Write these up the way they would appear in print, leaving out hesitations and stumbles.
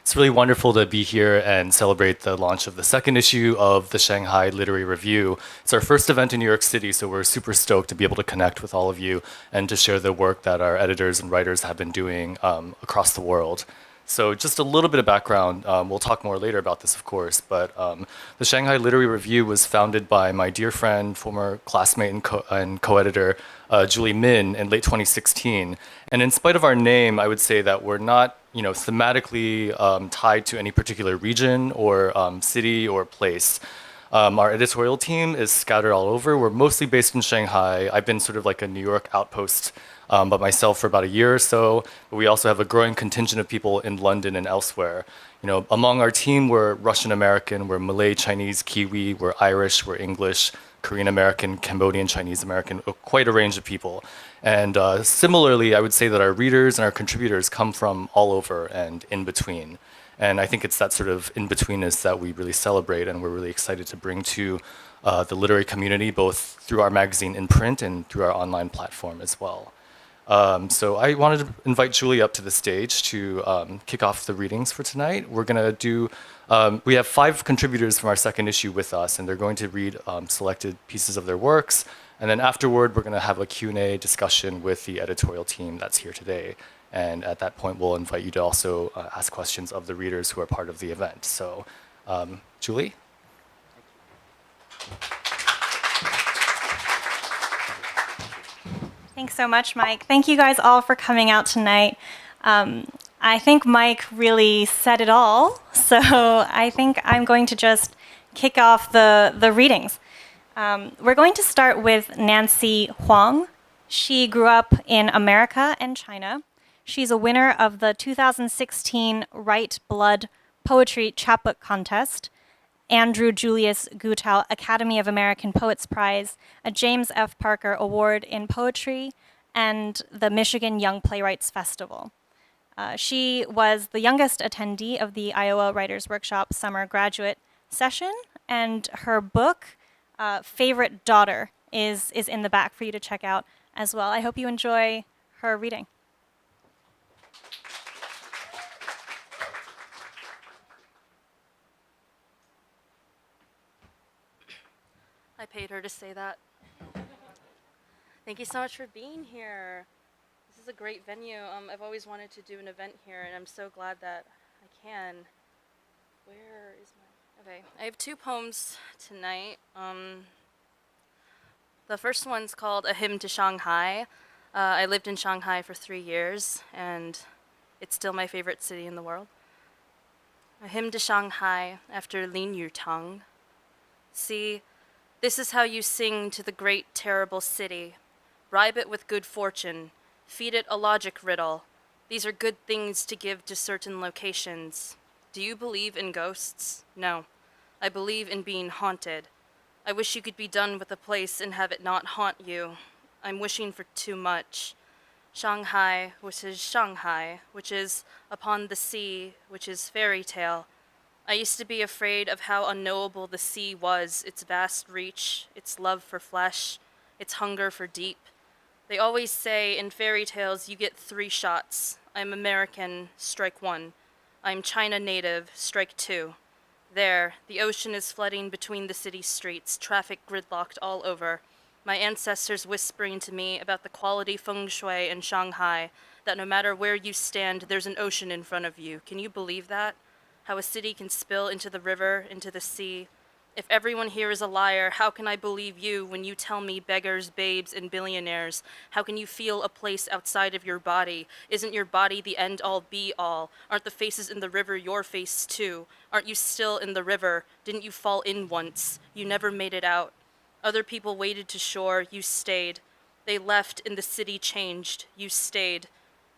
It's really wonderful to be here and celebrate the launch of the second issue of the Shanghai Literary Review. It's our first event in New York City, so we're super stoked to be able to connect with all of you and to share the work that our editors and writers have been doing across the world. So just a little bit of background. We'll talk more later about this, of course, but the Shanghai Literary Review was founded by my dear friend, former classmate and co-editor, Julie Min, in late 2016. And in spite of our name, I would say that we're not thematically tied to any particular region or city or place. Our editorial team is scattered all over. We're mostly based in Shanghai. I've been sort of like a New York outpost by myself for about a year or so. But we also have a growing contingent of people in London and elsewhere. Among our team, we're Russian American, we're Malay, Chinese, Kiwi, we're Irish, we're English, Korean American, Cambodian, Chinese American, quite a range of people. And similarly, I would say that our readers and our contributors come from all over and in between. And I think it's that sort of in-betweenness that we really celebrate and we're really excited to bring to the literary community, both through our magazine in print and through our online platform as well. So I wanted to invite Julie up to the stage to kick off the readings for tonight. We're going to do, we have 5 contributors from our second issue with us, and they're going to read selected pieces of their works. And then afterward, we're going to have a Q&A discussion with the editorial team that's here today. And at that point, we'll invite you to also ask questions of the readers who are part of the event. So, Julie? Thanks so much, Mike. Thank you guys all for coming out tonight. I think Mike really said it all, so I think I'm going to just kick off the readings. We're going to start with Nancy Huang. She grew up in America and China. She's a winner of the 2016 Right Blood Poetry Chapbook Contest, Andrew Julius Gutow Academy of American Poets Prize, a James F. Parker Award in Poetry, and the Michigan Young Playwrights Festival. She was the youngest attendee of the Iowa Writers Workshop Summer Graduate Session, and her book, Favorite Daughter, is in the back for you to check out as well. I hope you enjoy her reading. I paid her to say that. Thank you so much for being here. This is a great venue. I've always wanted to do an event here, and I'm so glad that I can. Where is my... Okay, I have 2 poems tonight. The first one's called A Hymn to Shanghai. I lived in Shanghai for 3 years, and it's still my favorite city in the world. A Hymn to Shanghai after Lin Yutang. See, this is how you sing to the great, terrible city. Bribe it with good fortune. Feed it a logic riddle. These are good things to give to certain locations. Do you believe in ghosts? No. I believe in being haunted. I wish you could be done with a place and have it not haunt you. I'm wishing for too much. Shanghai, which is upon the sea, which is fairy tale. I used to be afraid of how unknowable the sea was, its vast reach, its love for flesh, its hunger for deep. They always say in fairy tales you get 3 shots. I'm American, strike 1. I'm China native, strike 2. There, the ocean is flooding between the city streets, traffic gridlocked all over. My ancestors whispering to me about the quality feng shui in Shanghai, that no matter where you stand, there's an ocean in front of you. Can you believe that? How a city can spill into the river, into the sea. If everyone here is a liar, how can I believe you when you tell me beggars, babes, and billionaires? How can you feel a place outside of your body? Isn't your body the end-all, be-all? Aren't the faces in the river your face too? Aren't you still in the river? Didn't you fall in once? You never made it out. Other people waded to shore, you stayed. They left and the city changed, you stayed.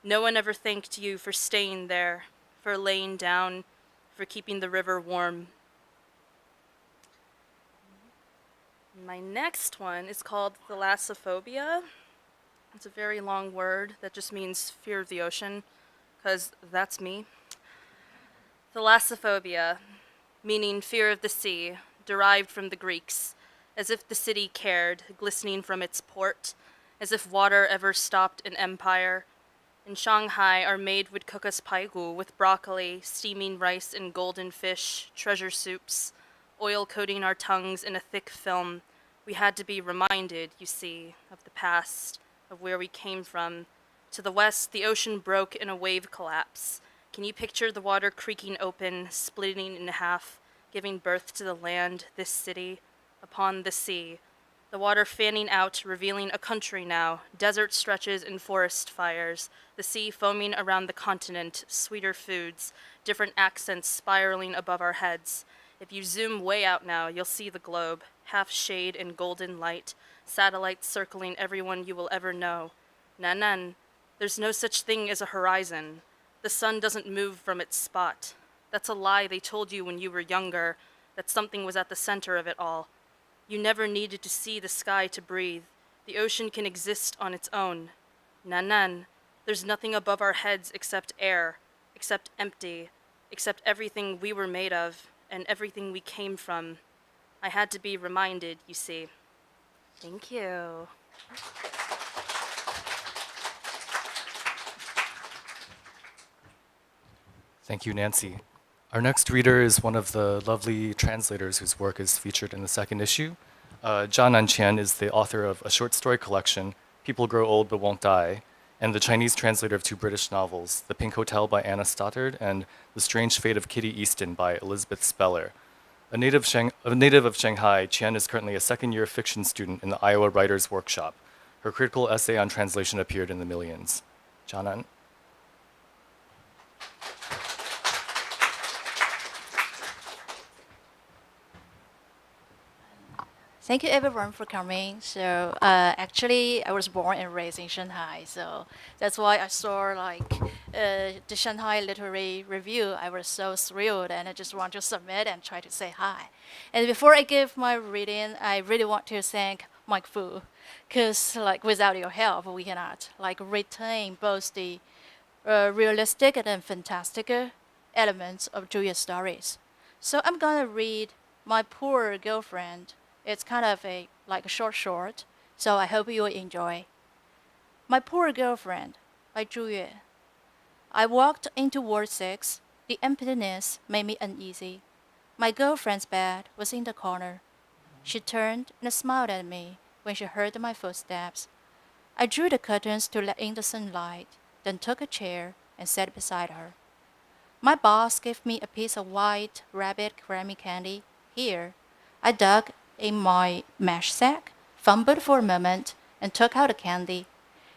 No one ever thanked you for staying there, for laying down, for keeping the river warm. My next one is called Thalassophobia. It's a very long word that just means fear of the ocean, because that's me. Thalassophobia, meaning fear of the sea, derived from the Greeks, as if the city cared, glistening from its port, as if water ever stopped an empire. In Shanghai, our maid would cook us paigu with broccoli, steaming rice and golden fish, treasure soups, oil coating our tongues in a thick film. We had to be reminded, you see, of the past, of where we came from. To the west, the ocean broke in a wave collapse. Can you picture the water creaking open, splitting in half, giving birth to the land, this city, upon the sea? The water fanning out, revealing a country now, desert stretches and forest fires, the sea foaming around the continent, sweeter foods, different accents spiraling above our heads. If you zoom way out now, you'll see the globe, half shade in golden light, satellites circling everyone you will ever know. Nanan, there's no such thing as a horizon. The sun doesn't move from its spot. That's a lie they told you when you were younger, that something was at the center of it all. You never needed to see the sky to breathe. The ocean can exist on its own. Nanan, there's nothing above our heads except air, except empty, except everything we were made of and everything we came from. I had to be reminded, you see. Thank you. Thank you, Nancy. Our next reader is one of the lovely translators whose work is featured in the second issue. Jianan Qian is the author of a short story collection, People Grow Old But Won't Die, and the Chinese translator of two British novels, The Pink Hotel by Anna Stoddard and The Strange Fate of Kitty Easton by Elizabeth Speller. A native of Shanghai, Qian is currently a second-year fiction student in the Iowa Writers' Workshop. Her critical essay on translation appeared in the Millions. Jianan. Thank you everyone for coming. So actually, I was born and raised in Shanghai, so that's why I saw the Shanghai Literary Review. I was so thrilled, and I just want to submit and try to say hi. And before I give my reading, I really want to thank Mike Fu, because without your help, we cannot retain both the realistic and fantastic elements of Julia's stories. So I'm gonna read My Poor Girlfriend. It's kind of a short, so I hope you will enjoy. My Poor Girlfriend by Julie. I walked into Ward 6. The emptiness made me uneasy. My girlfriend's bed was in the corner. She turned and smiled at me when she heard my footsteps. I drew the curtains to let in the sunlight, then took a chair and sat beside her. My boss gave me a piece of white rabbit creamy candy. Here, I dug in my mesh sack, fumbled for a moment, and took out the candy.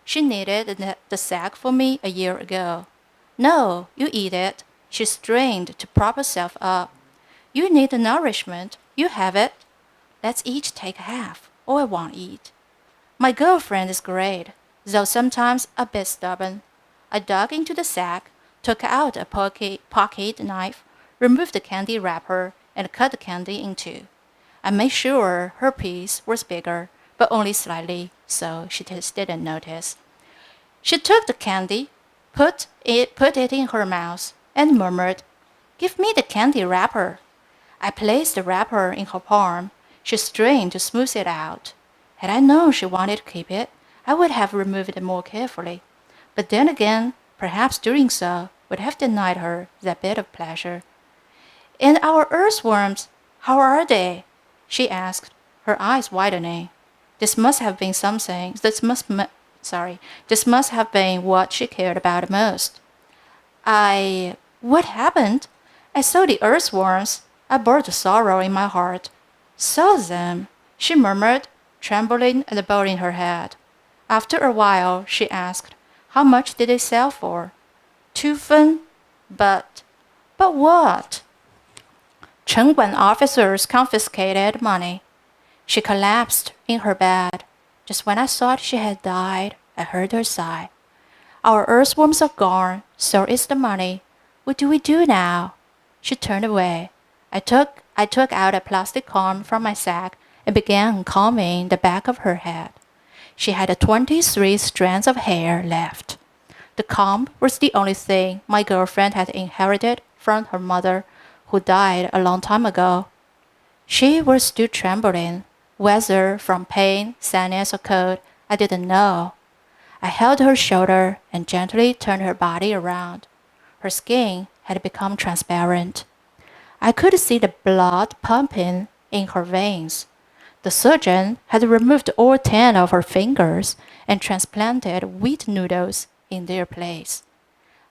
She knitted the sack for me a year ago. No, you eat it. She strained to prop herself up. You need the nourishment. You have it. Let's each take half, or I won't eat. My girlfriend is great, though sometimes a bit stubborn. I dug into the sack, took out a pocket knife, removed the candy wrapper, and cut the candy in two. I made sure her piece was bigger, but only slightly, so she just didn't notice. She took the candy, put it in her mouth, and murmured, "Give me the candy wrapper." I placed the wrapper in her palm. She strained to smooth it out. Had I known she wanted to keep it, I would have removed it more carefully. But then again, perhaps doing so would have denied her that bit of pleasure. "And our earthworms, how are they?" she asked, her eyes widening. This must have been what she cared about most. What happened? I saw the earthworms. I bore the sorrow in my heart. Saw them, she murmured, trembling and bowing her head. After a while, she asked, "How much did they sell for?" "2 fen. But what?" Chengguan officers confiscated money. She collapsed in her bed. Just when I thought she had died, I heard her sigh. "Our earthworms are gone, so is the money. What do we do now?" She turned away. I took out a plastic comb from my sack and began combing the back of her head. She had 23 strands of hair left. The comb was the only thing my girlfriend had inherited from her mother, who died a long time ago. She was still trembling, whether from pain, sadness, or cold, I didn't know. I held her shoulder and gently turned her body around. Her skin had become transparent. I could see the blood pumping in her veins. The surgeon had removed all 10 of her fingers and transplanted wheat noodles in their place.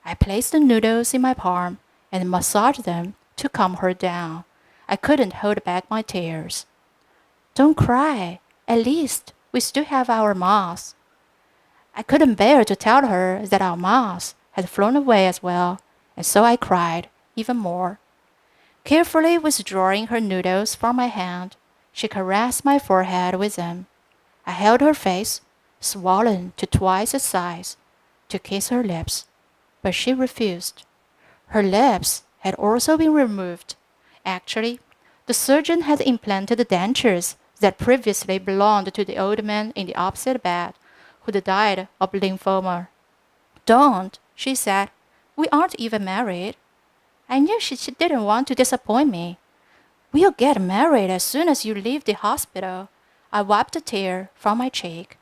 I placed the noodles in my palm and massaged them to calm her down. I couldn't hold back my tears. Don't cry. At least we still have our moths. I couldn't bear to tell her that our moths had flown away as well, and so I cried even more. Carefully withdrawing her noodles from my hand, she caressed my forehead with them. I held her face, swollen to twice its size, to kiss her lips, but she refused. Her lips had also been removed. Actually, the surgeon had implanted dentures that previously belonged to the old man in the opposite bed, who had died of lymphoma. Don't, she said. We aren't even married. I knew she didn't want to disappoint me. We'll get married as soon as you leave the hospital. I wiped a tear from my cheek.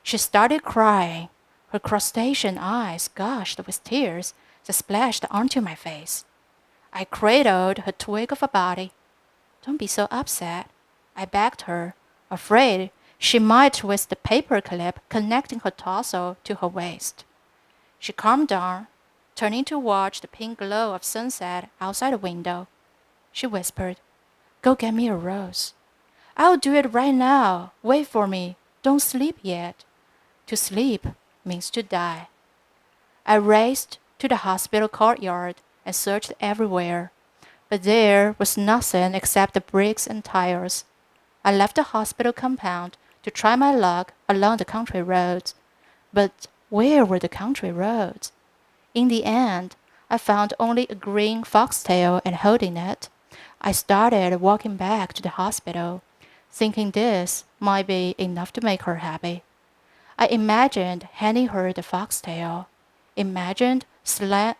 She started crying. Her crustacean eyes gushed with tears that splashed onto my face. I cradled her twig of a body. Don't be so upset, I begged her, afraid she might twist the paper clip connecting her torso to her waist. She calmed down, turning to watch the pink glow of sunset outside the window. She whispered, Go get me a rose. I'll do it right now. Wait for me. Don't sleep yet. To sleep means to die. I raced to the hospital courtyard and searched everywhere, but there was nothing except the bricks and tires. I left the hospital compound to try my luck along the country roads, but where were the country roads? In the end, I found only a green foxtail, and holding it, I started walking back to the hospital, thinking this might be enough to make her happy. I imagined handing her the foxtail, imagined sliding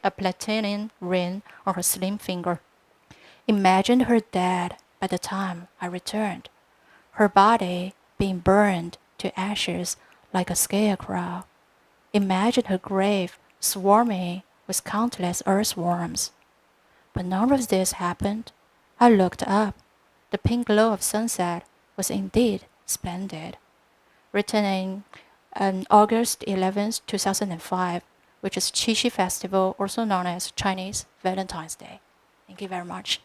a platinum ring on her slim finger, imagined her dead by the time I returned, her body being burned to ashes like a scarecrow. Imagine her grave swarming with countless earthworms. But none of this happened. I looked up. The pink glow of sunset was indeed splendid. Written in August 11th, 2005, which is Qixi Festival, also known as Chinese Valentine's Day. Thank you very much.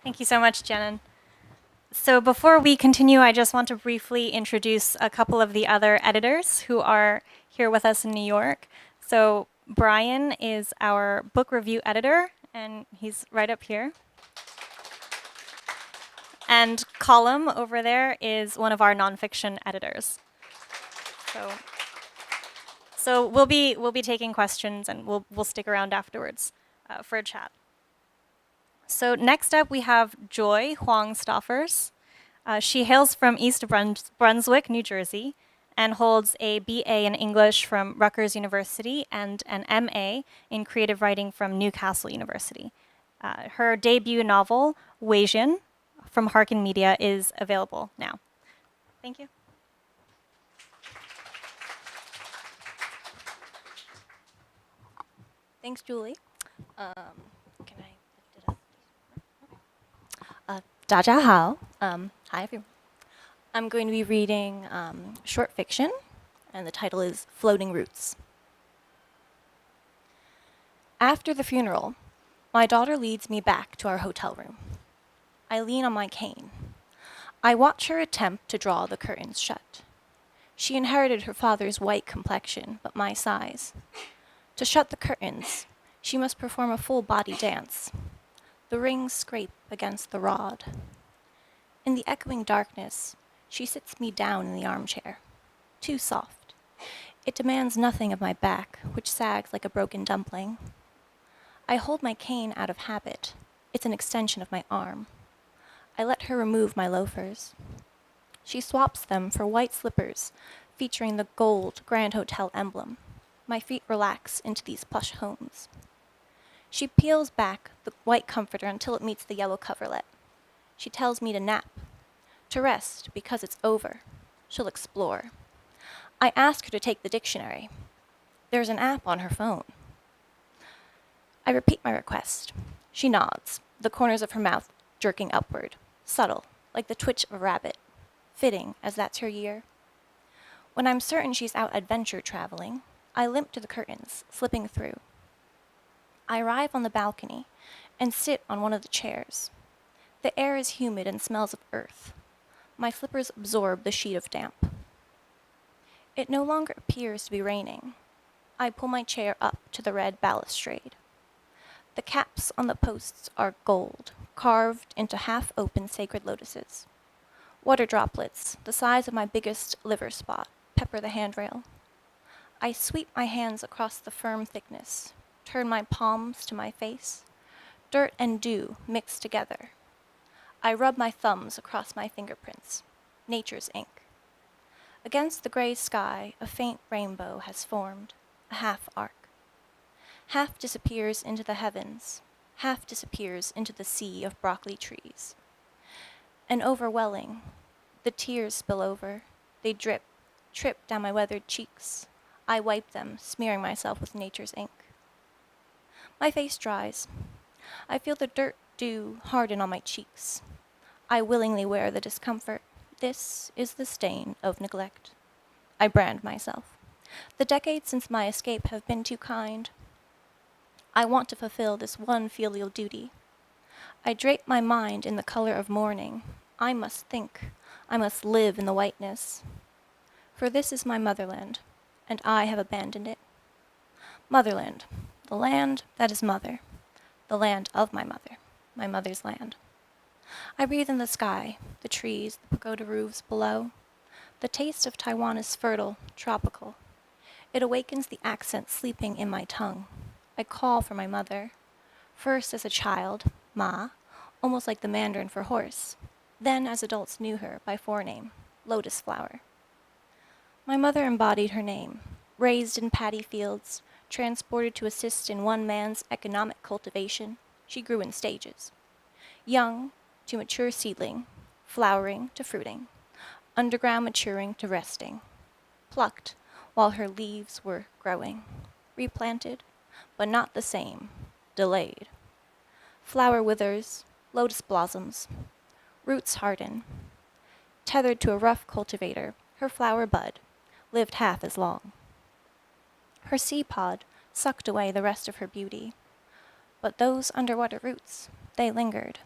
Thank you so much, Jianan. So before we continue, I just want to briefly introduce a couple of the other editors who are here with us in New York. So Brian is our book review editor, and he's right up here. And Colum over there is one of our nonfiction editors. So we'll be taking questions, and we'll stick around afterwards for a chat. So next up we have Joy Huang Stoffers. She hails from East Brunswick, New Jersey, and holds a BA in English from Rutgers University and an MA in creative writing from Newcastle University. Her debut novel, Weijian, from Harkin Media, is available now. Thank you. Thanks, Julie. Can I lift it up? Okay. 大家好. Hi, everyone. I'm going to be reading short fiction, and the title is Floating Roots. After the funeral, my daughter leads me back to our hotel room. I lean on my cane. I watch her attempt to draw the curtains shut. She inherited her father's white complexion, but my size. To shut the curtains, she must perform a full body dance. The rings scrape against the rod. In the echoing darkness, she sits me down in the armchair. Too soft. It demands nothing of my back, which sags like a broken dumpling. I hold my cane out of habit. It's an extension of my arm. I let her remove my loafers. She swaps them for white slippers featuring the gold Grand Hotel emblem. My feet relax into these plush homes. She peels back the white comforter until it meets the yellow coverlet. She tells me to nap, to rest because it's over. She'll explore. I ask her to take the dictionary. There's an app on her phone. I repeat my request. She nods, the corners of her mouth jerking upward, subtle, like the twitch of a rabbit, fitting as that's her year. When I'm certain she's out adventure traveling, I limp to the curtains, slipping through. I arrive on the balcony and sit on one of the chairs. The air is humid and smells of earth. My slippers absorb the sheet of damp. It no longer appears to be raining. I pull my chair up to the red balustrade. The caps on the posts are gold, carved into half-open sacred lotuses. Water droplets, the size of my biggest liver spot, pepper the handrail. I sweep my hands across the firm thickness, turn my palms to my face. Dirt and dew mix together. I rub my thumbs across my fingerprints. Nature's ink. Against the gray sky, a faint rainbow has formed, a half arc. Half disappears into the heavens, half disappears into the sea of broccoli trees. An overwhelming, the tears spill over, they drip, trip down my weathered cheeks. I wipe them, smearing myself with nature's ink. My face dries. I feel the dirt dew harden on my cheeks. I willingly wear the discomfort. This is the stain of neglect. I brand myself. The decades since my escape have been too kind. I want to fulfill this one filial duty. I drape my mind in the color of mourning. I must think. I must live in the whiteness. For this is my motherland, and I have abandoned it. Motherland, the land that is mother, the land of my mother's land. I breathe in the sky, the trees, the pagoda roofs below. The taste of Taiwan is fertile, tropical. It awakens the accent sleeping in my tongue. I call for my mother. First as a child, Ma, almost like the Mandarin for horse. Then as adults knew her by forename, Lotus Flower. My mother embodied her name, raised in paddy fields, transported to assist in one man's economic cultivation. She grew in stages. Young to mature seedling, flowering to fruiting, underground maturing to resting, plucked while her leaves were growing, replanted, but not the same, delayed. Flower withers, lotus blossoms, roots harden. Tethered to a rough cultivator, her flower bud lived half as long. Her seed pod sucked away the rest of her beauty, but those underwater roots, they lingered.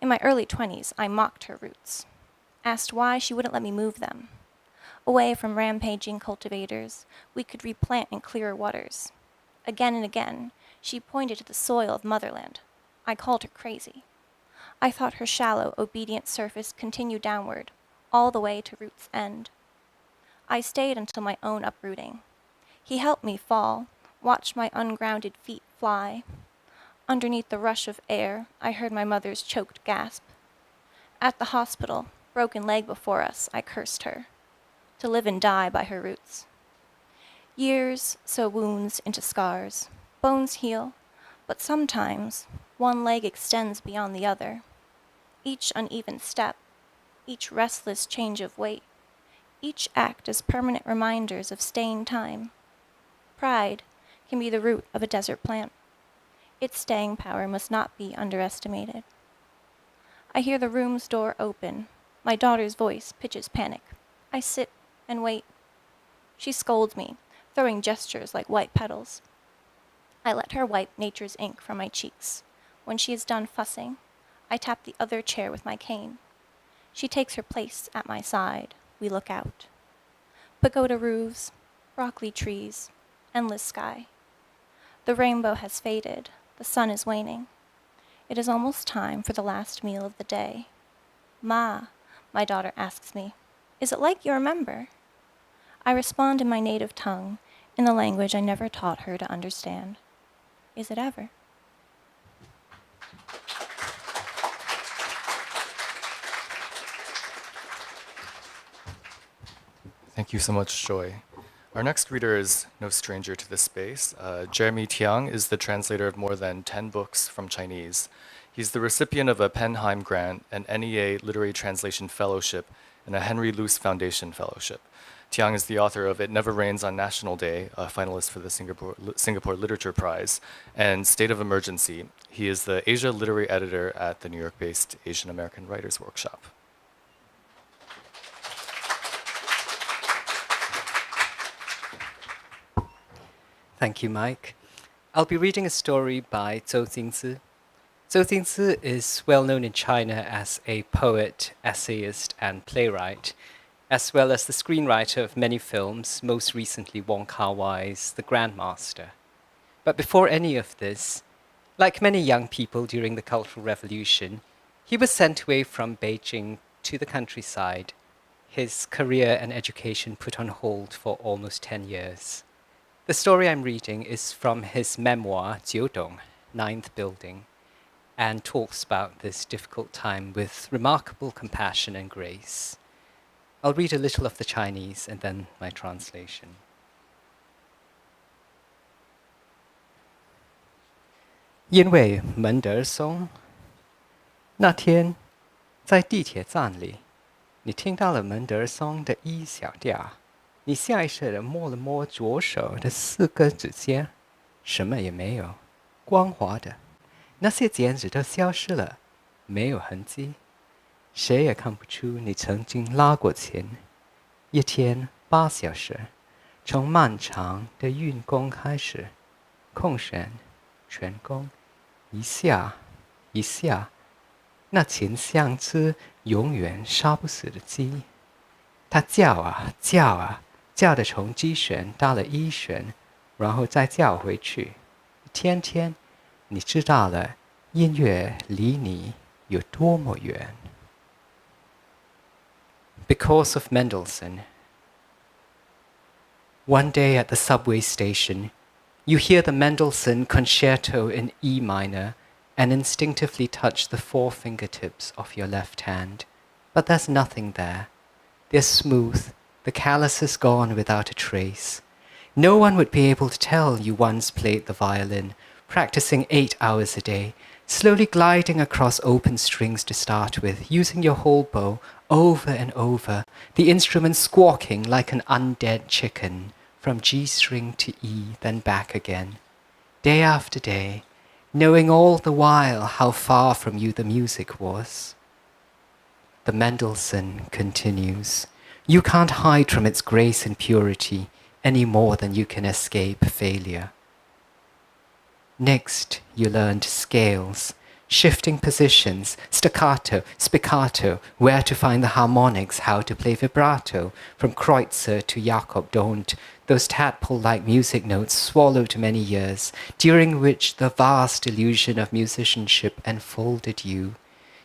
In my early 20s, I mocked her roots, asked why she wouldn't let me move them. Away from rampaging cultivators, we could replant in clearer waters. Again and again, she pointed to the soil of motherland. I called her crazy. I thought her shallow, obedient surface continued downward, all the way to root's end. I stayed until my own uprooting. He helped me fall, watched my ungrounded feet fly. Underneath the rush of air, I heard my mother's choked gasp. At the hospital, broken leg before us, I cursed her. To live and die by her roots. Years sow wounds into scars. Bones heal, but sometimes one leg extends beyond the other. Each uneven step, each restless change of weight, each act as permanent reminders of staying time. Pride can be the root of a desert plant. Its staying power must not be underestimated. I hear the room's door open. My daughter's voice pitches panic. I sit and wait. She scolds me, throwing gestures like white petals. I let her wipe nature's ink from my cheeks. When she is done fussing, I tap the other chair with my cane. She takes her place at my side. We look out. Pagoda roofs, broccoli trees, endless sky. The rainbow has faded. The sun is waning. It is almost time for the last meal of the day. Ma, my daughter asks me, is it like you remember? I respond in my native tongue, in the language I never taught her to understand. Is it ever? Thank you so much, Joy. Our next reader is no stranger to this space. Jeremy Tiang is the translator of more than 10 books from Chinese. He's the recipient of a Penheim Grant, an NEA Literary Translation Fellowship, and a Henry Luce Foundation Fellowship. Tiang is the author of It Never Rains on National Day, a finalist for the Singapore Literature Prize, and State of Emergency. He is the Asia Literary Editor at the New York-based Asian American Writers Workshop. Thank you, Mike. I'll be reading a story by Zhou Jingzi. Zhou Jingzi is well known in China as a poet, essayist, and playwright, as well as the screenwriter of many films, most recently Wong Kar-wai's The Grandmaster. But before any of this, like many young people during the Cultural Revolution, he was sent away from Beijing to the countryside, his career and education put on hold for almost 10 years. The story I'm reading is from his memoir, Jiudong, Ninth Building, and talks about this difficult time with remarkable compassion and grace. I'll read a little of the Chinese and then my translation. 因为门德松，那天在地铁站里，你听到了门德松的一小调。你下意识地摸了摸左手的4根指尖，什么也没有，光滑的，那些剪纸都消失了，没有痕迹，谁也看不出你曾经拉过琴。一天8小时，从漫长的运功开始，空弦、全功，一下一下，那琴像只永远杀不死的鸡，它叫啊叫啊。叫得从 G 弦到了 E 弦，然后再叫回去。天天，你知道了音乐离你有多么远。Because of Mendelssohn. One day at the subway station, you hear the Mendelssohn Concerto in E minor and instinctively touch the 4 fingertips of your left hand. But there's nothing there. They're smooth. The callus is gone without a trace. No one would be able to tell you once played the violin, practicing 8 hours a day, slowly gliding across open strings to start with, using your whole bow over and over, the instrument squawking like an undead chicken, from G string to E, then back again. Day after day, knowing all the while how far from you the music was. The Mendelssohn continues. You can't hide from its grace and purity any more than you can escape failure. Next, you learned scales, shifting positions, staccato, spiccato, where to find the harmonics, how to play vibrato, from Kreutzer to Jakob Don't, those tadpole-like music notes swallowed many years, during which the vast illusion of musicianship enfolded you.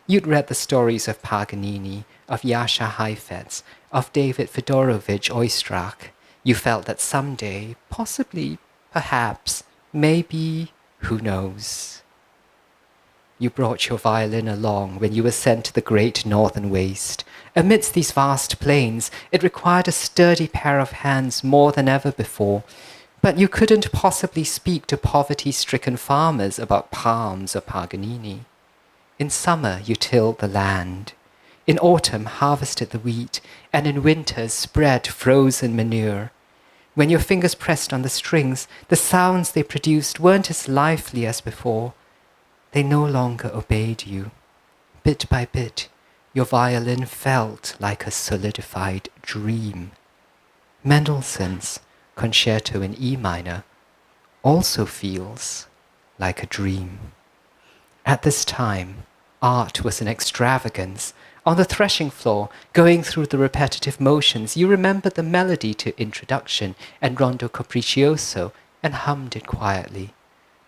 You'd read the stories of Paganini, of Jascha Heifetz, of David Fedorovich Oistrakh. You felt that someday, possibly, perhaps, maybe, who knows? You brought your violin along when you were sent to the great northern waste. Amidst these vast plains, it required a sturdy pair of hands more than ever before. But you couldn't possibly speak to poverty-stricken farmers about palms or Paganini. In summer, you tilled the land. In autumn, harvested the wheat, and in winter, spread frozen manure. When your fingers pressed on the strings, the sounds they produced weren't as lively as before. They no longer obeyed you. Bit by bit, your violin felt like a solidified dream. Mendelssohn's Concerto in E minor also feels like a dream. At this time, art was an extravagance. On the threshing floor, going through the repetitive motions, you remembered the melody to Introduction and Rondo Capriccioso and hummed it quietly.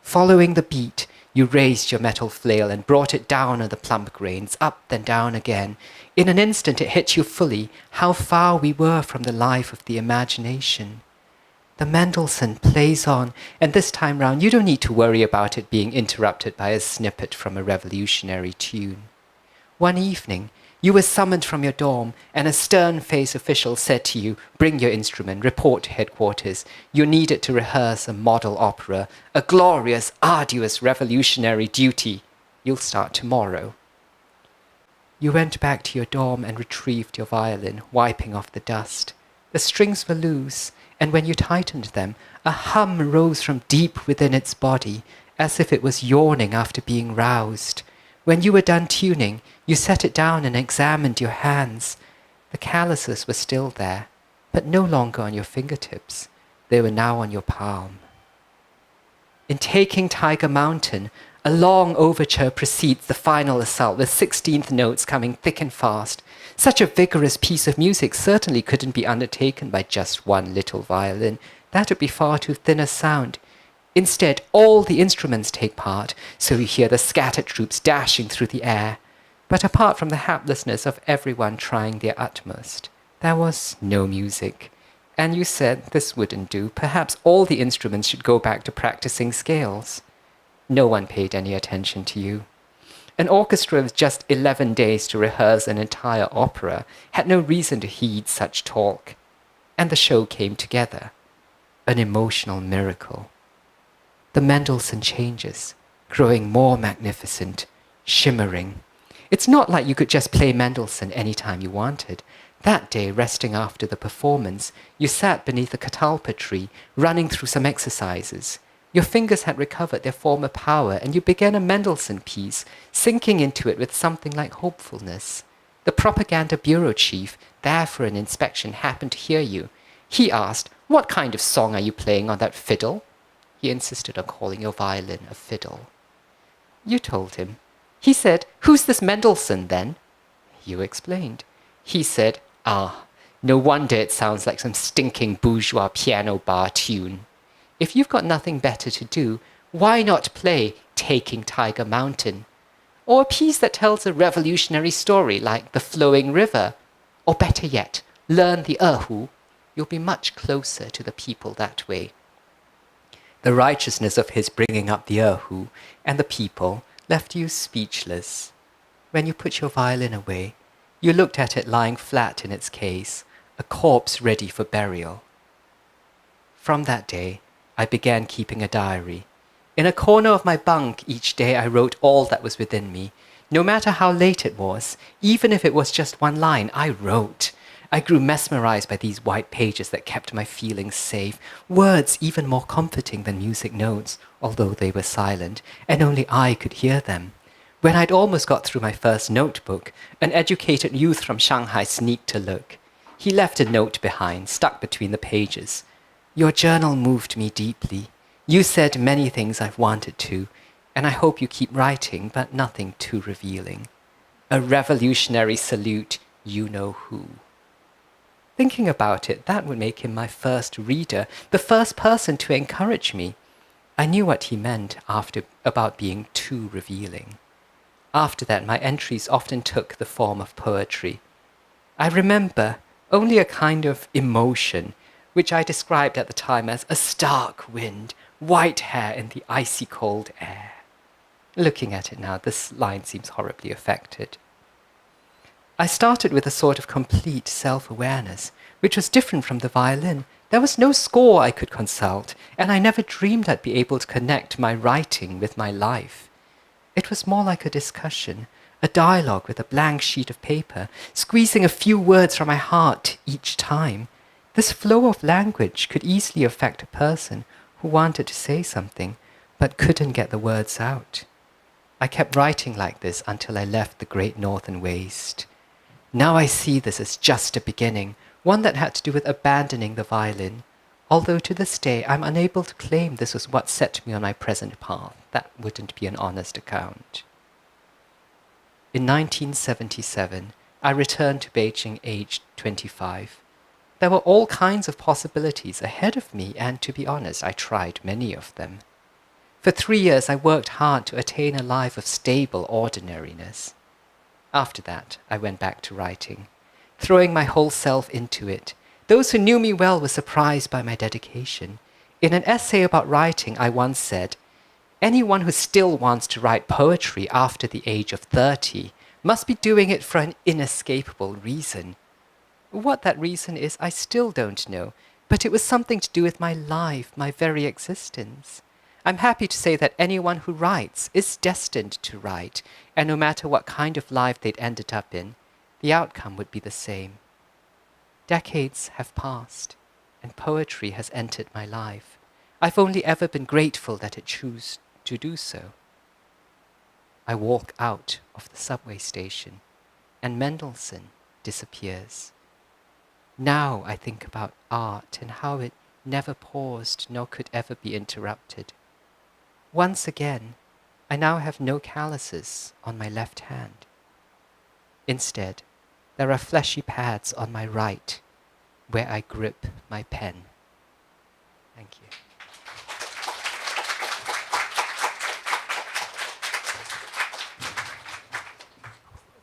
Following the beat, you raised your metal flail and brought it down on the plump grains, up then down again. In an instant it hit you fully how far we were from the life of the imagination. The Mendelssohn plays on, and this time round you don't need to worry about it being interrupted by a snippet from a revolutionary tune. One evening, You were summoned from your dorm, and a stern-faced official said to you, bring your instrument, report to headquarters. You needed to rehearse a model opera, a glorious, arduous, revolutionary duty. You'll start tomorrow. You went back to your dorm and retrieved your violin, wiping off the dust. The strings were loose, and when you tightened them, a hum rose from deep within its body, as if it was yawning after being roused. When you were done tuning, you set it down and examined your hands. The calluses were still there, but no longer on your fingertips. They were now on your palm. In taking Tiger Mountain, a long overture precedes the final assault, with 16th notes coming thick and fast. Such a vigorous piece of music certainly couldn't be undertaken by just one little violin. That would be far too thin a sound. Instead, all the instruments take part, so you hear the scattered troops dashing through the air. But apart from the haplessness of everyone trying their utmost, there was no music. And you said this wouldn't do. Perhaps all the instruments should go back to practicing scales. No one paid any attention to you. An orchestra with just 11 days to rehearse an entire opera had no reason to heed such talk. And the show came together. An emotional miracle. The Mendelssohn changes, growing more magnificent, shimmering. It's not like you could just play Mendelssohn any time you wanted. That day, resting after the performance, you sat beneath a catalpa tree, running through some exercises. Your fingers had recovered their former power, and you began a Mendelssohn piece, sinking into it with something like hopefulness. The propaganda bureau chief, there for an inspection, happened to hear you. He asked, "What kind of song are you playing on that fiddle?" He insisted on calling your violin a fiddle. You told him. He said, "Who's this Mendelssohn then?" You explained. He said, "Ah, no wonder it sounds like some stinking bourgeois piano bar tune. If you've got nothing better to do, why not play Taking Tiger Mountain? Or a piece that tells a revolutionary story like The Flowing River? Or better yet, learn the erhu. You'll be much closer to the people that way." The righteousness of his bringing up the erhu and the people left you speechless. When you put your violin away, you looked at it lying flat in its case, a corpse ready for burial. From that day, I began keeping a diary. In a corner of my bunk each day I wrote all that was within me. No matter how late it was, even if it was just one line, I wrote. I grew mesmerized by these white pages that kept my feelings safe, words even more comforting than music notes, although they were silent, and only I could hear them. When I'd almost got through my first notebook, an educated youth from Shanghai sneaked to look. He left a note behind, stuck between the pages. "Your journal moved me deeply. You said many things I've wanted to, and I hope you keep writing, but nothing too revealing. A revolutionary salute, you know who." Thinking about it, that would make him my first reader, the first person to encourage me. I knew what he meant about being too revealing. After that, my entries often took the form of poetry. I remember only a kind of emotion, which I described at the time as a stark wind, white hair in the icy cold air. Looking at it now, this line seems horribly affected. I started with a sort of complete self-awareness, which was different from the violin. There was no score I could consult, and I never dreamed I'd be able to connect my writing with my life. It was more like a discussion, a dialogue with a blank sheet of paper, squeezing a few words from my heart each time. This flow of language could easily affect a person who wanted to say something, but couldn't get the words out. I kept writing like this until I left the Great Northern Waste. Now I see this as just a beginning, one that had to do with abandoning the violin, although to this day I'm unable to claim this was what set me on my present path. That wouldn't be an honest account. In 1977, I returned to Beijing aged 25. There were all kinds of possibilities ahead of me, and to be honest, I tried many of them. For 3 years, I worked hard to attain a life of stable ordinariness. After that, I went back to writing, throwing my whole self into it. Those who knew me well were surprised by my dedication. In an essay about writing, I once said, "Anyone who still wants to write poetry after the age of 30 must be doing it for an inescapable reason. What that reason is, I still don't know, but it was something to do with my life, my very existence. I'm happy to say that anyone who writes is destined to write, and no matter what kind of life they'd ended up in, the outcome would be the same. Decades have passed, and poetry has entered my life. I've only ever been grateful that it chose to do so. I walk out of the subway station, and Mendelssohn disappears. Now I think about art and how it never paused nor could ever be interrupted. Once again, I now have no calluses on my left hand. Instead, there are fleshy pads on my right, where I grip my pen. Thank you.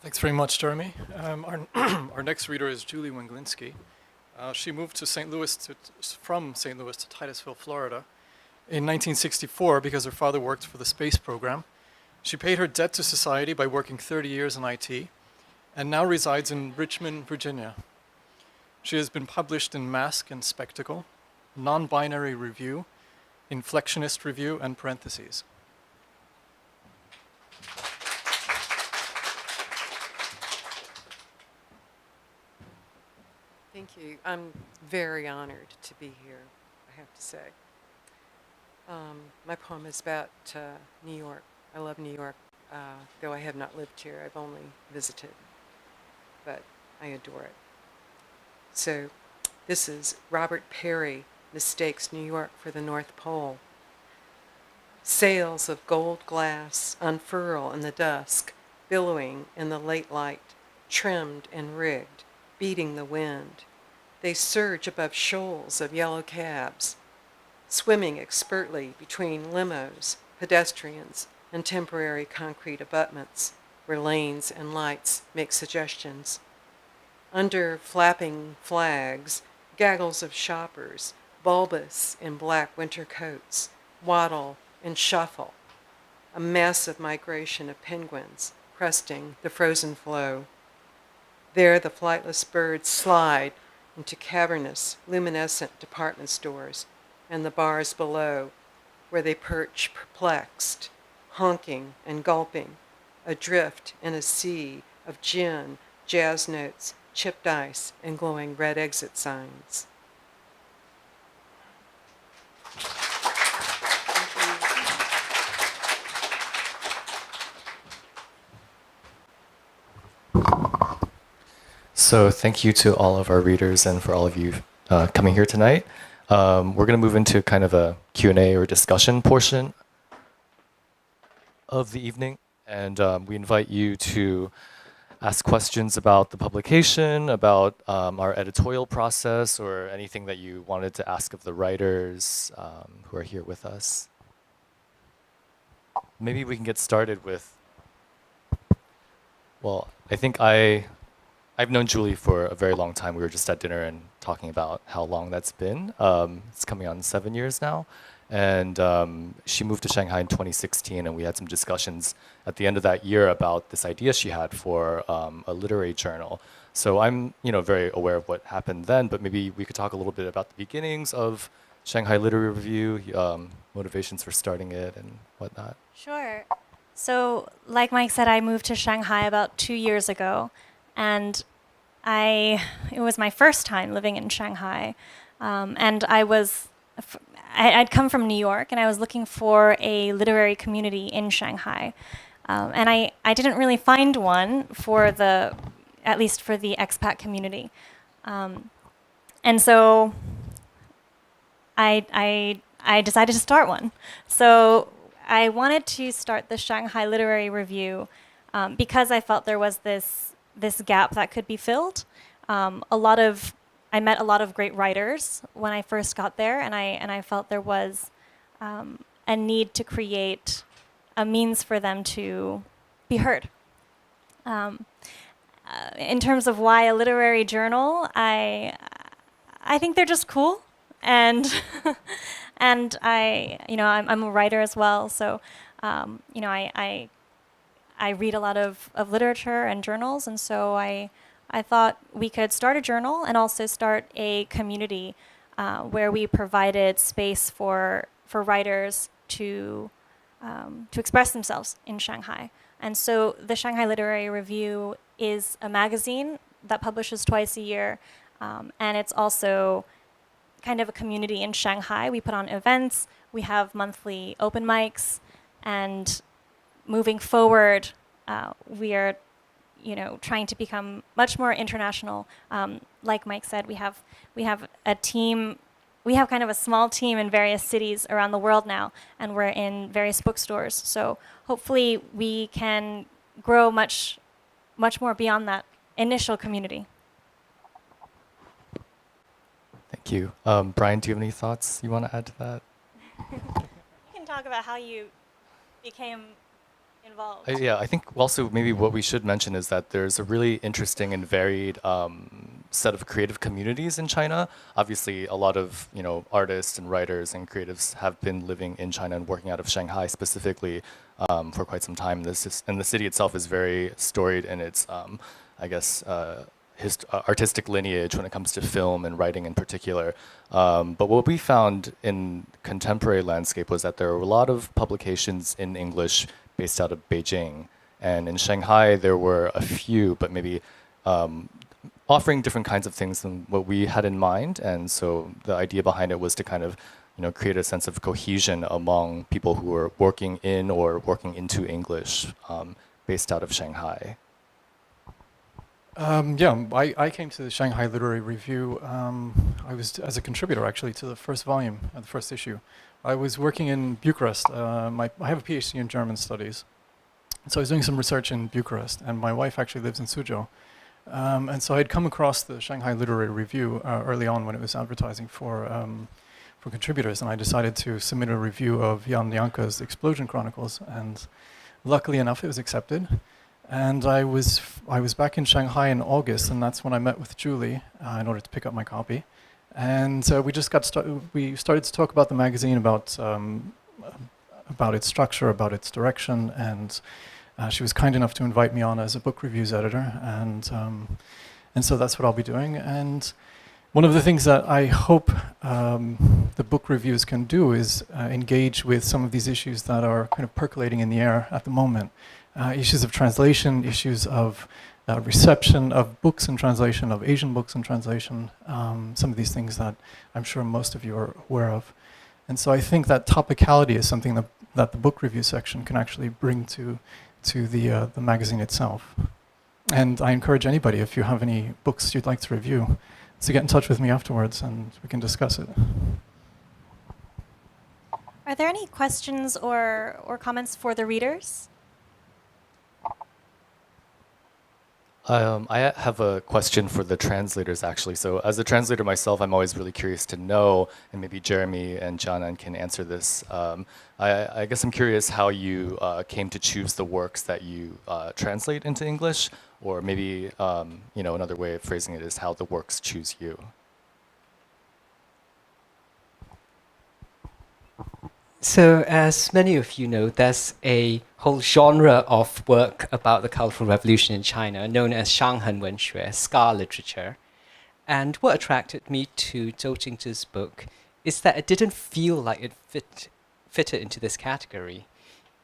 Thanks very much, Jeremy. Our next reader is Julie Wenglinski. She moved to from St. Louis to Titusville, Florida in 1964 because her father worked for the space program. She paid her debt to society by working 30 years in IT and now resides in Richmond, Virginia. She has been published in Mask and Spectacle, Non-Binary Review, Inflectionist Review, and Parentheses. Thank you. I'm very honored to be here, I have to say. My poem is about New York. I love New York, though I have not lived here. I've only visited, but I adore it. So this is Robert Perry mistakes New York for the North Pole. Sails of gold glass unfurl in the dusk, billowing in the late light, trimmed and rigged, beating the wind. They surge above shoals of yellow cabs, swimming expertly between limos, pedestrians, and temporary concrete abutments where lanes and lights make suggestions. Under flapping flags, gaggles of shoppers, bulbous in black winter coats, waddle and shuffle, a massive migration of penguins cresting the frozen flow. There the flightless birds slide into cavernous, luminescent department stores and the bars below, where they perch perplexed, honking and gulping, adrift in a sea of gin, jazz notes, chipped ice, and glowing red exit signs. So thank you to all of our readers and for all of you coming here tonight. We're going to move into kind of a Q&A or discussion portion of the evening. And we invite you to ask questions about the publication, about our editorial process, or anything that you wanted to ask of the writers who are here with us. Maybe we can get started with, well, I think I've known Julie for a very long time. We were just at dinner and talking about how long that's been. It's coming on 7 years now. And she moved to Shanghai in 2016, and we had some discussions at the end of that year about this idea she had for a literary journal. So I'm, very aware of what happened then, but maybe we could talk a little bit about the beginnings of Shanghai Literary Review, motivations for starting it and whatnot. Sure. So, like Mike said, I moved to Shanghai about 2 years ago, and it was my first time living in Shanghai, and I'd come from New York, and I was looking for a literary community in Shanghai, and I didn't really find one at least for the expat community, and so I decided to start one. So I wanted to start the Shanghai Literary Review because I felt there was this gap that could be filled. I met a lot of great writers when I first got there, and I felt there was a need to create a means for them to be heard. In terms of why a literary journal, I think they're just cool, and I'm a writer as well, so I I read a lot of literature and journals, and so I thought we could start a journal and also start a community where we provided space for writers to express themselves in Shanghai. And so the Shanghai Literary Review is a magazine that publishes twice a year, and it's also kind of a community in Shanghai. We put on events, we have monthly open mics, and moving forward, we are, trying to become much more international. Like Mike said, we have a team. We have kind of a small team in various cities around the world now, and we're in various bookstores. So hopefully we can grow much more beyond that initial community. Thank you. Brian, do you have any thoughts you want to add to that? You can talk about how you became involved. Yeah, I think also maybe what we should mention is that there's a really interesting and varied set of creative communities in China. Obviously, a lot of artists and writers and creatives have been living in China and working out of Shanghai specifically for quite some time. And the city itself is very storied in its, artistic lineage when it comes to film and writing in particular. But what we found in contemporary landscape was that there were a lot of publications in English based out of Beijing. And in Shanghai, there were a few, but maybe offering different kinds of things than what we had in mind. And so the idea behind it was to kind of create a sense of cohesion among people who were working in or working into English based out of Shanghai. I came to the Shanghai Literary Review. I was as a contributor actually to the first volume, the first issue. I was working in Bucharest. I have a PhD in German studies, so I was doing some research in Bucharest, and my wife actually lives in Suzhou. And so I'd come across the Shanghai Literary Review early on when it was advertising for contributors, and I decided to submit a review of Jan Janke's Explosion Chronicles, and luckily enough it was accepted. And I was back in Shanghai in August, and that's when I met with Julie in order to pick up my copy. And we just we started to talk about the magazine, about its structure, about its direction, and she was kind enough to invite me on as a book reviews editor, and so that's what I'll be doing. And one of the things that I hope the book reviews can do is engage with some of these issues that are kind of percolating in the air at the moment. Issues of translation, issues of reception of books in translation, of Asian books in translation, some of these things that I'm sure most of you are aware of. And so I think that topicality is something that the book review section can actually bring to the magazine itself. And I encourage anybody, if you have any books you'd like to review, to get in touch with me afterwards and we can discuss it. Are there any questions or comments for the readers? I have a question for the translators, actually. So as a translator myself, I'm always really curious to know, and maybe Jeremy and Jianan can answer this. I guess I'm curious how you came to choose the works that you translate into English, or maybe another way of phrasing it is how the works choose you. So, as many of you know, there's a whole genre of work about the Cultural Revolution in China known as Shanghen Wenxue, scar literature. And what attracted me to Zhou Jingzhi's book is that it didn't feel like it fitted into this category.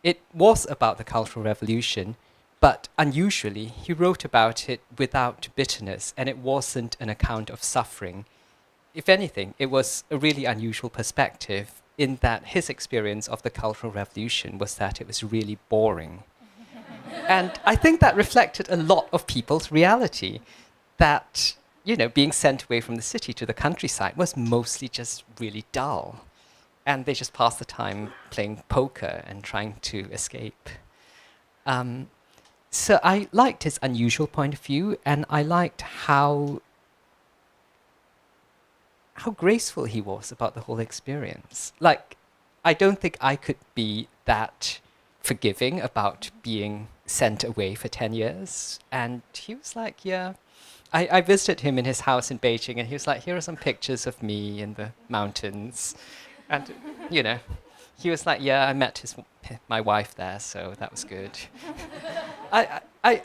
It was about the Cultural Revolution, but unusually, he wrote about it without bitterness, and it wasn't an account of suffering. If anything, it was a really unusual perspective, in that his experience of the Cultural Revolution was that it was really boring. And I think that reflected a lot of people's reality, that, being sent away from the city to the countryside was mostly just really dull. And they just passed the time playing poker and trying to escape. So I liked his unusual point of view, and I liked how graceful he was about the whole experience. Like, I don't think I could be that forgiving about being sent away for 10 years. And he was like, yeah. I visited him in his house in Beijing, and he was like, here are some pictures of me in the mountains. And, he was like, yeah, I met my wife there, so that was good.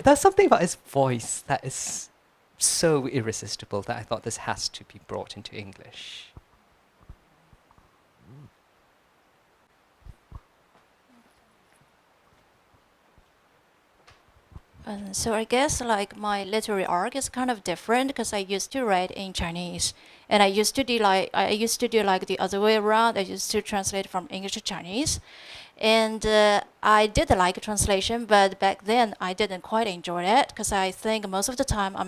There's something about his voice that is so irresistible that I thought this has to be brought into English. So I guess like my literary arc is kind of different because I used to write in Chinese, and I used to do like the other way around. I used to translate from English to Chinese, and I did like translation, but back then I didn't quite enjoy it because I think most of the time I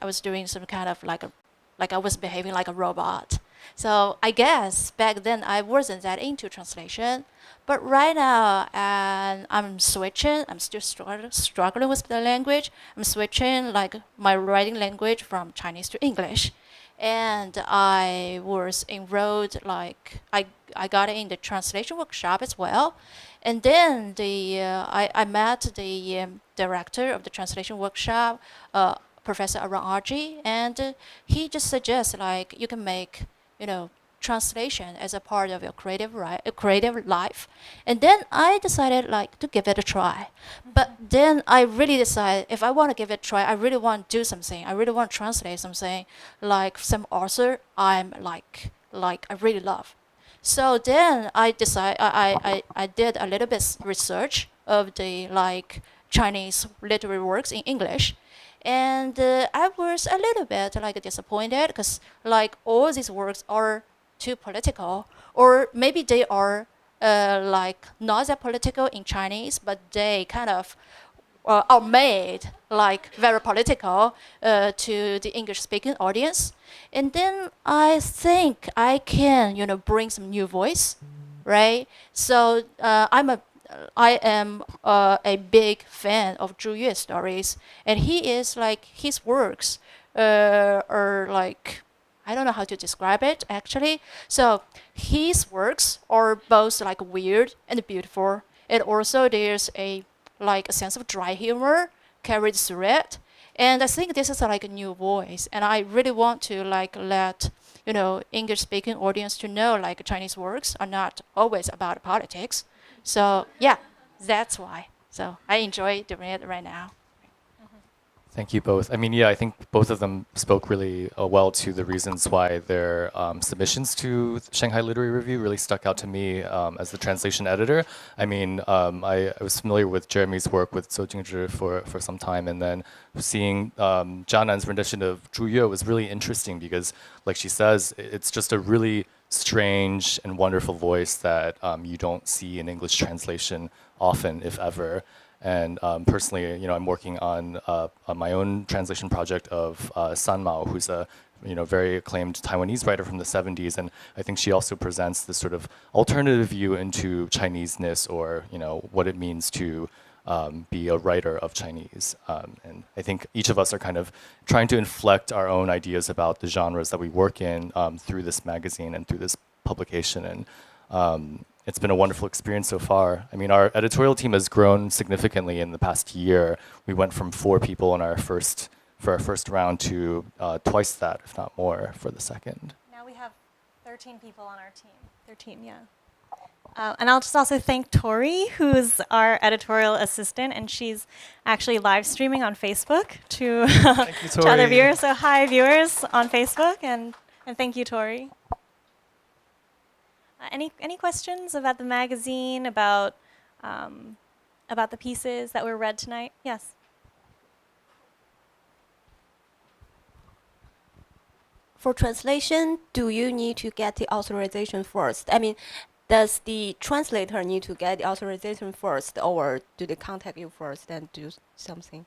was doing some kind of like I was behaving like a robot. So I guess back then I wasn't that into translation. But right now, and I'm switching. I'm still struggling with the language. I'm switching like my writing language from Chinese to English, and I was enrolled I got in the translation workshop as well, and then I met the director of the translation workshop, Professor Arang, and he just suggests like you can make translation as a part of your creative life. And then I decided like to give it a try. But then I really decided if I want to give it a try, I really want to do something. I really want to translate something like some author I'm like I really love. So then I decided I did a little bit research of the like Chinese literary works in English. And I was a little bit like disappointed because like all these works are too political, or maybe they are like not that political in Chinese, but they kind of are made like very political to the English-speaking audience. And then I think I can bring some new voice, right? So I am a big fan of Zhu Yue's stories, and he is like his works are like I don't know how to describe it actually. So his works are both like weird and beautiful, and also there's a sense of dry humor carried through it. And I think this is like a new voice, and I really want to like let English-speaking audience to know like Chinese works are not always about politics. So yeah, that's why. So I enjoy doing it right now. Thank you both. I mean, yeah, I think both of them spoke really well to the reasons why their submissions to Shanghai Literary Review really stuck out to me as the translation editor. I mean, I was familiar with Jeremy's work with Zhou Jingzhi for some time, and then seeing Jianan's rendition of Zhu Yue was really interesting because, like she says, it's just a really strange and wonderful voice that you don't see in English translation often, if ever. And personally, I'm working on my own translation project of San Mao, who's a very acclaimed Taiwanese writer from the 70s, and I think she also presents this sort of alternative view into Chineseness, or what it means to be a writer of Chinese. And I think each of us are kind of trying to inflect our own ideas about the genres that we work in through this magazine and through this publication. And it's been a wonderful experience so far. I mean, our editorial team has grown significantly in the past year. We went from 4 people in for our first round to twice that, if not more, for the second. Now we have 13 people on our team. 13, yeah. And I'll just also thank Tori, who's our editorial assistant, and she's actually live streaming on Facebook to, Thank you, to other Tori. viewers. So hi, viewers on Facebook, and thank you, Tori. Any questions about the magazine, about the pieces that were read tonight? Yes. For translation, do you need to get the authorization first? I mean, does the translator need to get the authorization first, or do they contact you first and do something?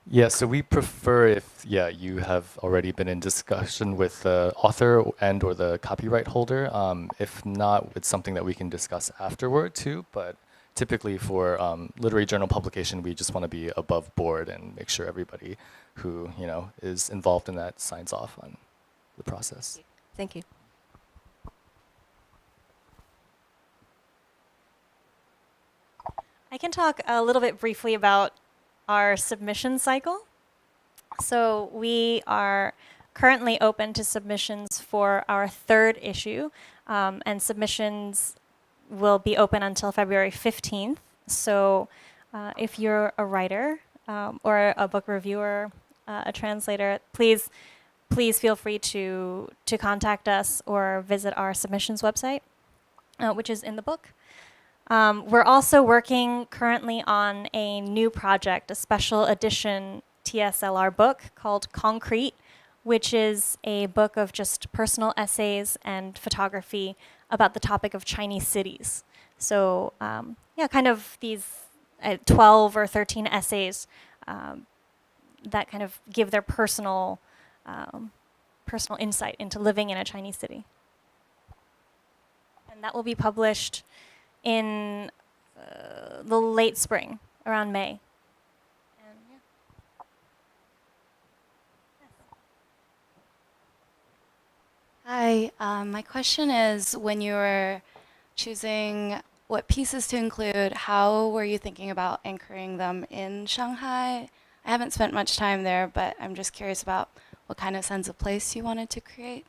Yeah, so we prefer if, you have already been in discussion with the author or the copyright holder. If not, it's something that we can discuss afterward too, but typically for literary journal publication, we just want to be above board and make sure everybody who, is involved in that signs off on the process. Thank you. I can talk a little bit briefly about our submission cycle. So we are currently open to submissions for our 3rd issue, and submissions will be open until February 15th. So if you're a writer or a book reviewer, a translator, please feel free to contact us or visit our submissions website, which is in the book. We're also working currently on a new project, a special edition TSLR book called Concrete, which is a book of just personal essays and photography about the topic of Chinese cities. So yeah, kind of these 12 or 13 essays that kind of give their personal insight into living in a Chinese city. And that will be published in the late spring, around May. And, yeah. Hi, my question is, when you were choosing what pieces to include, how were you thinking about anchoring them in Shanghai? I haven't spent much time there, but I'm just curious about what kind of sense of place you wanted to create.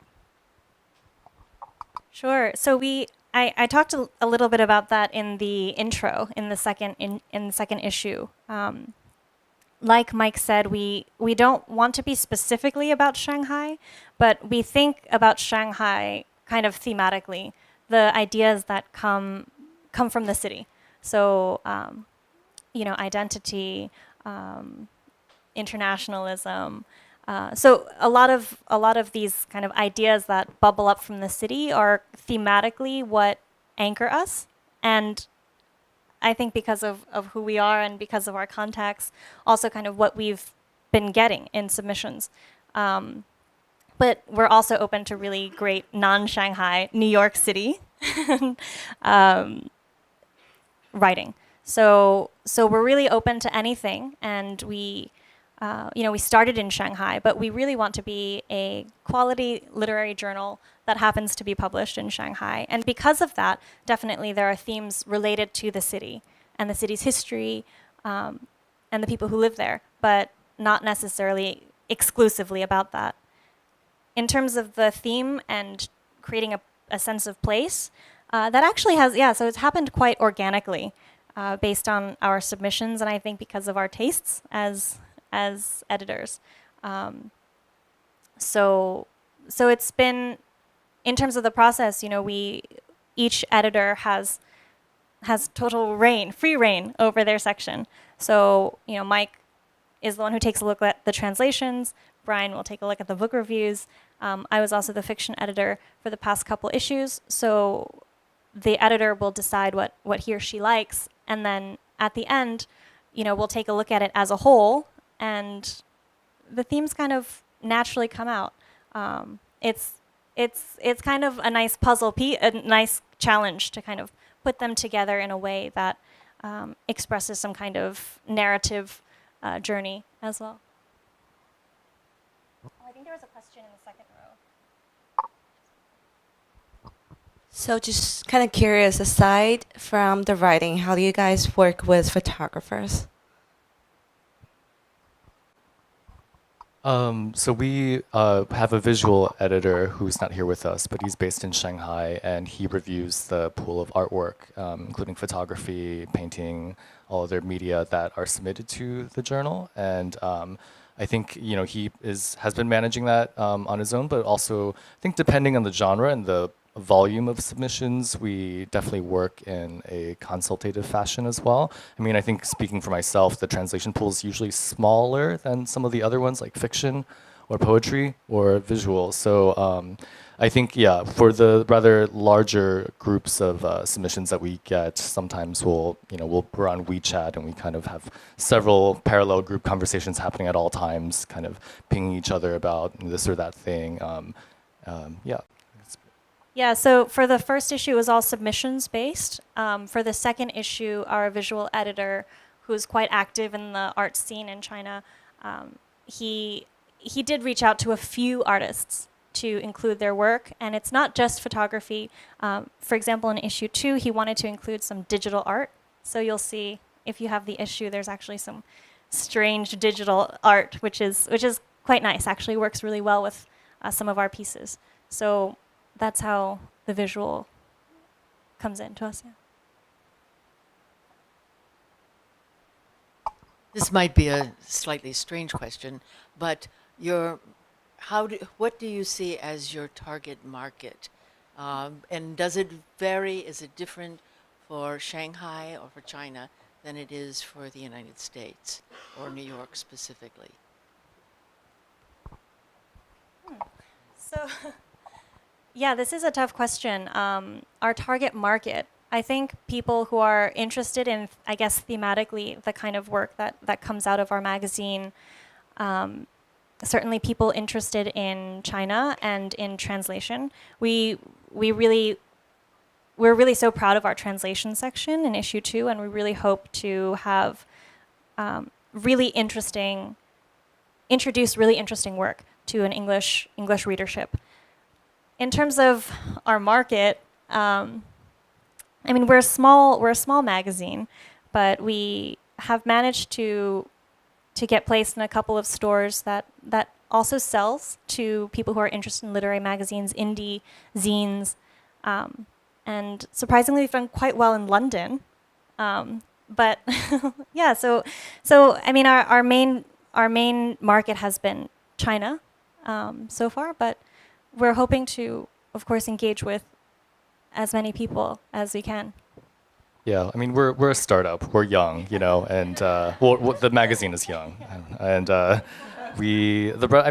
Sure. So I talked a little bit about that in the intro in the second issue. Like Mike said, we don't want to be specifically about Shanghai, but we think about Shanghai kind of thematically, the ideas that come from the city. So identity, internationalism. So a lot of these kind of ideas that bubble up from the city are thematically what anchor us, and I think because of who we are and because of our contacts, also kind of what we've been getting in submissions. But we're also open to really great non-Shanghai, New York City writing. So we're really open to anything, and we started in Shanghai, but we really want to be a quality literary journal that happens to be published in Shanghai. And because of that, definitely there are themes related to the city and the city's history and the people who live there, but not necessarily exclusively about that. In terms of the theme and creating a sense of place, that actually so it's happened quite organically based on our submissions, and I think because of our tastes as editors. So it's been, in terms of the process, each editor has total free reign over their section. So, Mike is the one who takes a look at the translations. Brian will take a look at the book reviews. I was also the fiction editor for the past couple issues. So the editor will decide what he or she likes. And then at the end, we'll take a look at it as a whole, and the themes kind of naturally come out. It's kind of a nice puzzle piece, a nice challenge to kind of put them together in a way that expresses some kind of narrative journey as well. I think there was a question in the second row. So just kind of curious, aside from the writing, how do you guys work with photographers? So we have a visual editor who's not here with us, but he's based in Shanghai, and he reviews the pool of artwork, including photography, painting, all other media that are submitted to the journal. And I think he has been managing that on his own, but also I think depending on the genre and the volume of submissions, we definitely work in a consultative fashion as well. I mean, I think speaking for myself, the translation pool is usually smaller than some of the other ones like fiction or poetry or visual. So I think, for the rather larger groups of submissions that we get, sometimes we're on WeChat and we kind of have several parallel group conversations happening at all times, kind of pinging each other about this or that thing. Yeah, so for the first issue, it was all submissions based. For the second issue, our visual editor, who's quite active in the art scene in China, he did reach out to a few artists to include their work, and it's not just photography. For example, in issue 2, he wanted to include some digital art. So you'll see, if you have the issue, there's actually some strange digital art, which is quite nice. Actually works really well with some of our pieces. So that's how the visual comes in to us. Yeah. This might be a slightly strange question, but what do you see as your target market? And does it vary? Is it different for Shanghai or for China than it is for the United States or New York specifically? So, yeah, this is a tough question. Our target market, I think people who are interested in, I guess, thematically, the kind of work that comes out of our magazine, certainly people interested in China and in translation. We're really so proud of our translation section in issue 2, and we really hope to have introduce really interesting work to an English readership. In terms of our market, I mean, we're a small magazine, but we have managed to get placed in a couple of stores that also sells to people who are interested in literary magazines, indie zines, and surprisingly, we've done quite well in London. But yeah, so I mean, our main market has been China so far, but we're hoping to, of course, engage with as many people as we can. Yeah, I mean, we're a startup. We're young, you know, and the magazine is young, and I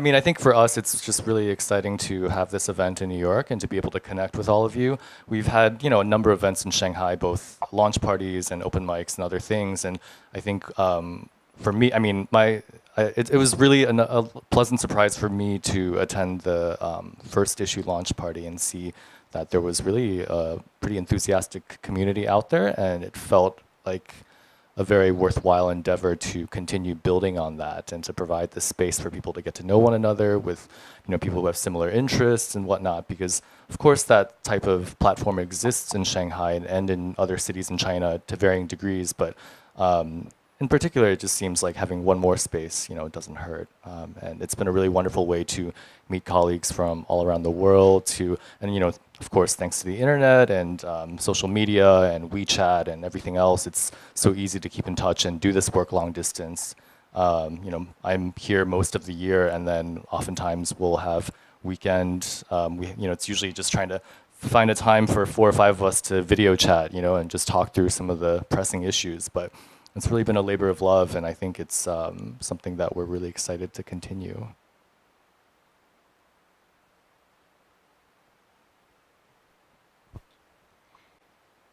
mean, I think for us, it's just really exciting to have this event in New York and to be able to connect with all of you. We've had, you know, a number of events in Shanghai, both launch parties and open mics and other things, and I think for me, I mean, it was really a pleasant surprise for me to attend the first issue launch party and see that there was really a pretty enthusiastic community out there, and it felt like a very worthwhile endeavor to continue building on that and to provide the space for people to get to know one another with, you know, people who have similar interests and whatnot, because of course that type of platform exists in Shanghai and in other cities in China to varying degrees, but in particular, it just seems like having one more space, you know, doesn't hurt. And it's been a really wonderful way to meet colleagues from all around the world and, you know, of course, thanks to the internet and social media and WeChat and everything else, it's so easy to keep in touch and do this work long distance. You know, I'm here most of the year, and then oftentimes we'll have weekend, you know, it's usually just trying to find a time for 4 or 5 of us to video chat, you know, and just talk through some of the pressing issues. But it's really been a labor of love, and I think it's something that we're really excited to continue.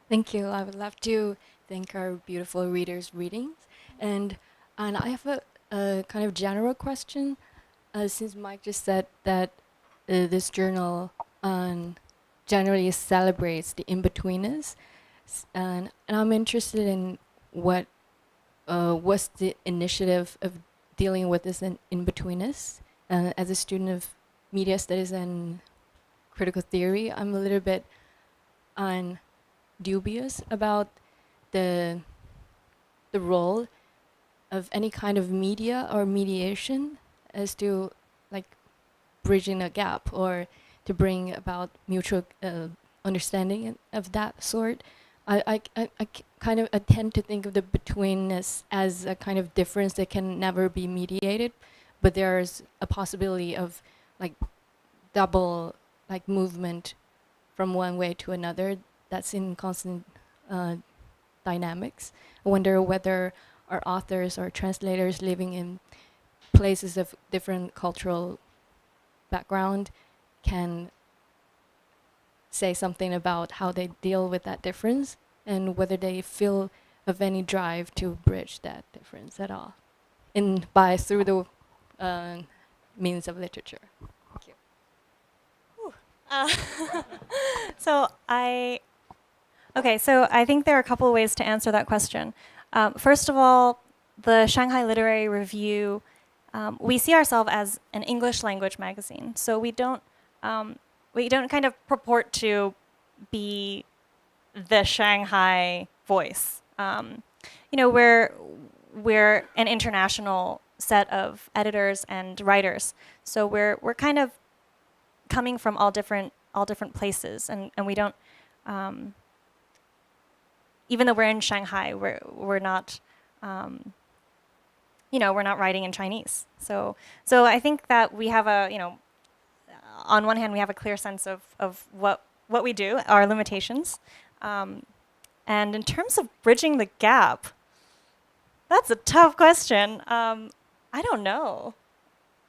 Thank you. I would love to thank our beautiful readers' readings. And I have a kind of general question. Since Mike just said that this journal generally celebrates the in-betweenness, and I'm interested in what's the initiative of dealing with this in-betweenness. As a student of media studies and critical theory, I'm a little bit dubious about the role of any kind of media or mediation as to like bridging a gap or to bring about mutual understanding of that sort. I kind of tend to think of the betweenness as a kind of difference that can never be mediated, but there's a possibility of like double like movement from one way to another that's in constant dynamics. I wonder whether our authors or translators living in places of different cultural background can say something about how they deal with that difference and whether they feel of any drive to bridge that difference at all through the means of literature. Thank you. So I think there are a couple of ways to answer that question. First of all, the Shanghai Literary Review, we see ourselves as an English language magazine. So we don't kind of purport to be the Shanghai voice. You know, we're an international set of editors and writers. So we're kind of coming from all different places, and we don't even though we're in Shanghai, we're not, we're not writing in Chinese. So I think that we have a, on one hand, we have a clear sense of what we do, our limitations. And in terms of bridging the gap, that's a tough question. I don't know.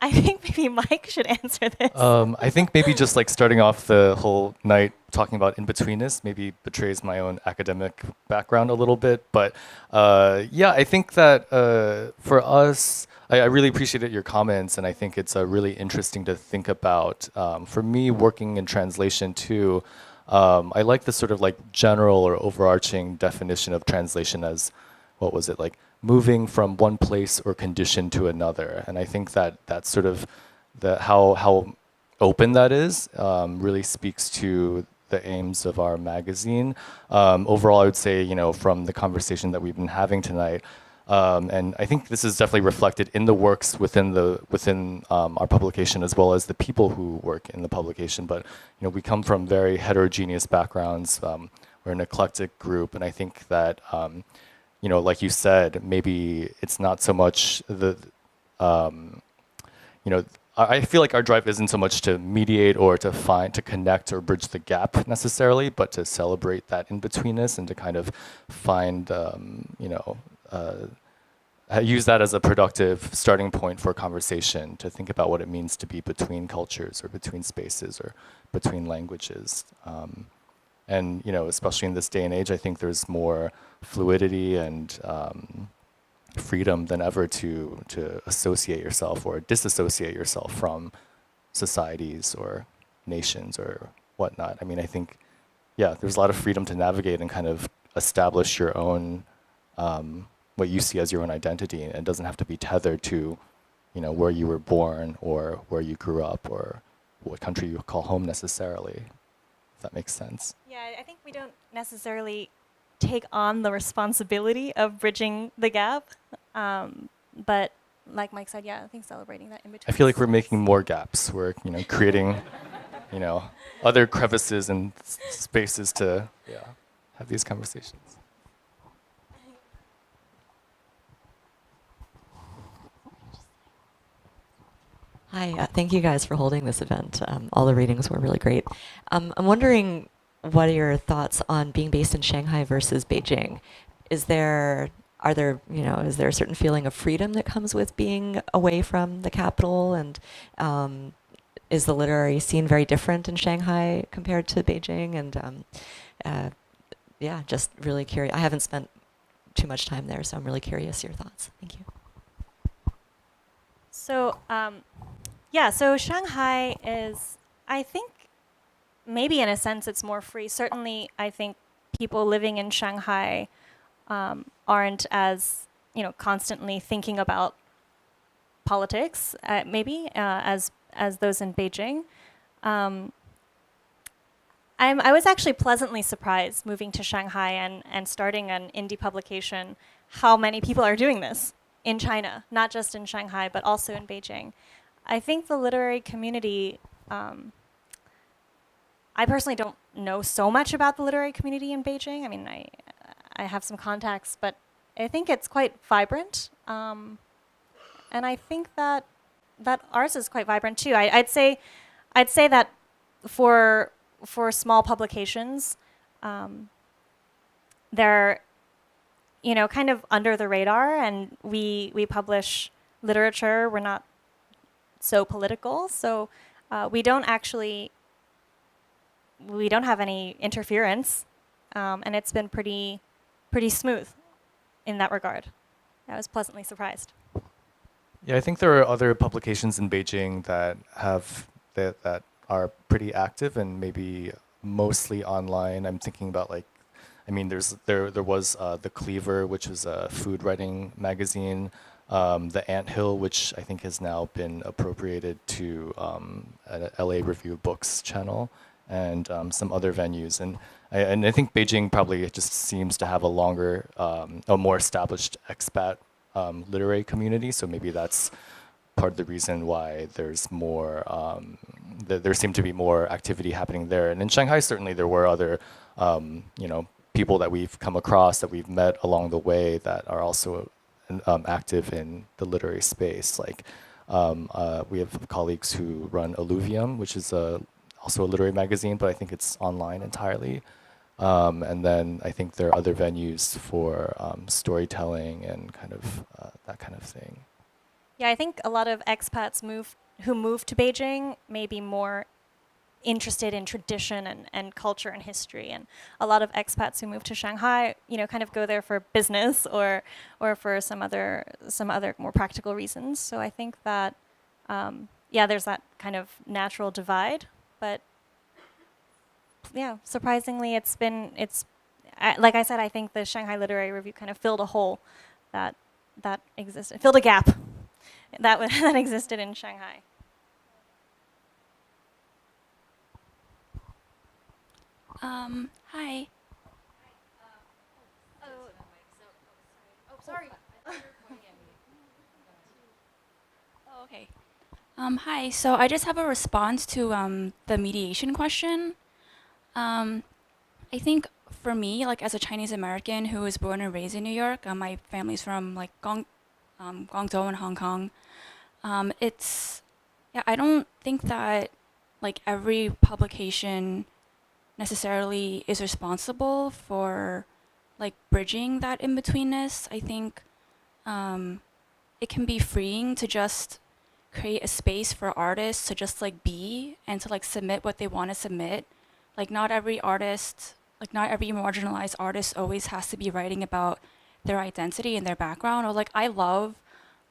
I think maybe Mike should answer this. I think maybe just like starting off the whole night talking about in-betweenness maybe betrays my own academic background a little bit. But yeah, I think that for us, I really appreciated your comments, and I think it's really interesting to think about. For me, working in translation too, I like the sort of like general or overarching definition of translation as, what was it, like moving from one place or condition to another. And I think that that's sort of how open that is really speaks to the aims of our magazine. Overall, I would say, from the conversation that we've been having tonight, and I think this is definitely reflected in the works within our publication, as well as the people who work in the publication. But we come from very heterogeneous backgrounds. We're an eclectic group, and I think that like you said, maybe it's not so much I feel like our drive isn't so much to mediate or to connect or bridge the gap necessarily, but to celebrate that in-betweenness and to kind of find, use that as a productive starting point for conversation, to think about what it means to be between cultures or between spaces or between languages. And especially in this day and age, I think there's more fluidity and freedom than ever to associate yourself or disassociate yourself from societies or nations or whatnot. I mean, I think, yeah, there's a lot of freedom to navigate and kind of establish your own, what you see as your own identity. And it doesn't have to be tethered to, where you were born or where you grew up or what country you call home necessarily. If that makes sense. Yeah, I think we don't necessarily take on the responsibility of bridging the gap. But like Mike said, yeah, I think celebrating that in between. I feel like we're making more gaps. We're, creating, other crevices and spaces to, have these conversations. Hi, thank you guys for holding this event. All the readings were really great. I'm wondering, what are your thoughts on being based in Shanghai versus Beijing? Is there a certain feeling of freedom that comes with being away from the capital? And is the literary scene very different in Shanghai compared to Beijing? And yeah, just really curious. I haven't spent too much time there, so I'm really curious your thoughts. Thank you. So, so Shanghai is, I think, maybe in a sense it's more free. Certainly, I think people living in Shanghai aren't as, constantly thinking about politics, maybe, as those in Beijing. I was actually pleasantly surprised moving to Shanghai and starting an indie publication, how many people are doing this in China, not just in Shanghai, but also in Beijing. I think the literary community, I personally don't know so much about the literary community in Beijing. I mean, I have some contacts, but I think it's quite vibrant. And I think that ours is quite vibrant too. I'd say that for small publications, they're kind of under the radar, and we publish literature. We're not so political, so we don't have any interference, and it's been pretty smooth in that regard. I was pleasantly surprised. Yeah, I think there are other publications in Beijing that are pretty active and maybe mostly online. I'm thinking about there was The Cleaver, which is a food writing magazine. The Anthill, which I think has now been appropriated to an LA Review of Books channel, and some other venues. And I think Beijing probably just seems to have a more established expat literary community. So maybe that's part of the reason why there's more, there seemed to be more activity happening there. And in Shanghai, certainly there were other, people that we've come across, that we've met along the way, that are also active in the literary space. Like we have colleagues who run Alluvium, which is also a literary magazine, but I think it's online entirely. And then I think there are other venues for storytelling and kind of that kind of thing. Yeah, I think a lot of expats who move to Beijing may be more interested in tradition and culture and history, and a lot of expats who move to Shanghai, kind of go there for business or for some other more practical reasons. So I think that there's that kind of natural divide, but yeah, surprisingly, like I said, I think the Shanghai Literary Review kind of filled a hole that existed, filled a gap that existed in Shanghai. Hi. Sorry. Oh, okay. Hi. So I just have a response to the mediation question. I think for me, like as a Chinese American who was born and raised in New York, my family's from like Guangzhou and Hong Kong. I don't think that like every publication necessarily is responsible for like bridging that in-betweenness. I think it can be freeing to just create a space for artists to just like be and to like submit what they want to submit. Like not every marginalized artist always has to be writing about their identity and their background. Or like I love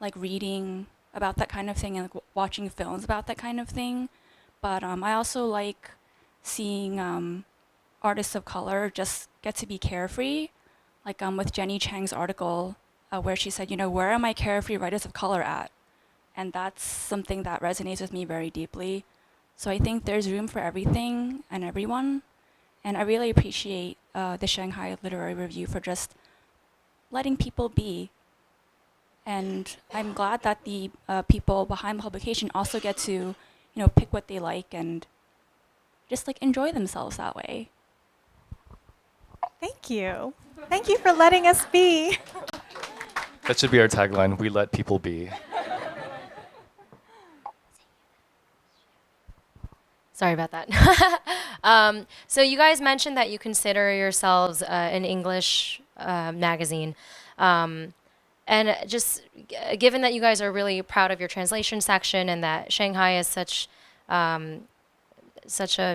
like reading about that kind of thing and like watching films about that kind of thing. But I also like seeing artists of color just get to be carefree, like with Jenny Chang's article where she said, where are my carefree writers of color at? And that's something that resonates with me very deeply. So I think there's room for everything and everyone. And I really appreciate the Shanghai Literary Review for just letting people be. And I'm glad that the people behind the publication also get to, pick what they like and just like enjoy themselves that way. Thank you. Thank you for letting us be. That should be our tagline, we let people be. Sorry about that. So you guys mentioned that you consider yourselves an English magazine. And just given that you guys are really proud of your translation section and that Shanghai is such an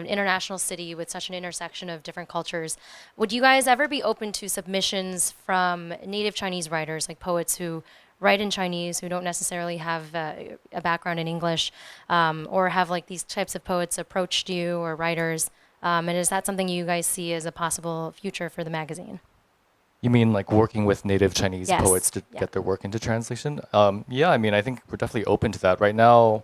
international city with such an intersection of different cultures, would you guys ever be open to submissions from native Chinese writers, like poets who write in Chinese, who don't necessarily have a background in English, or have like these types of poets approached you or writers? And is that something you guys see as a possible future for the magazine? You mean like working with native Chinese Yes. poets to Yeah. get their work into translation? Yeah, I mean, I think we're definitely open to that. Right now,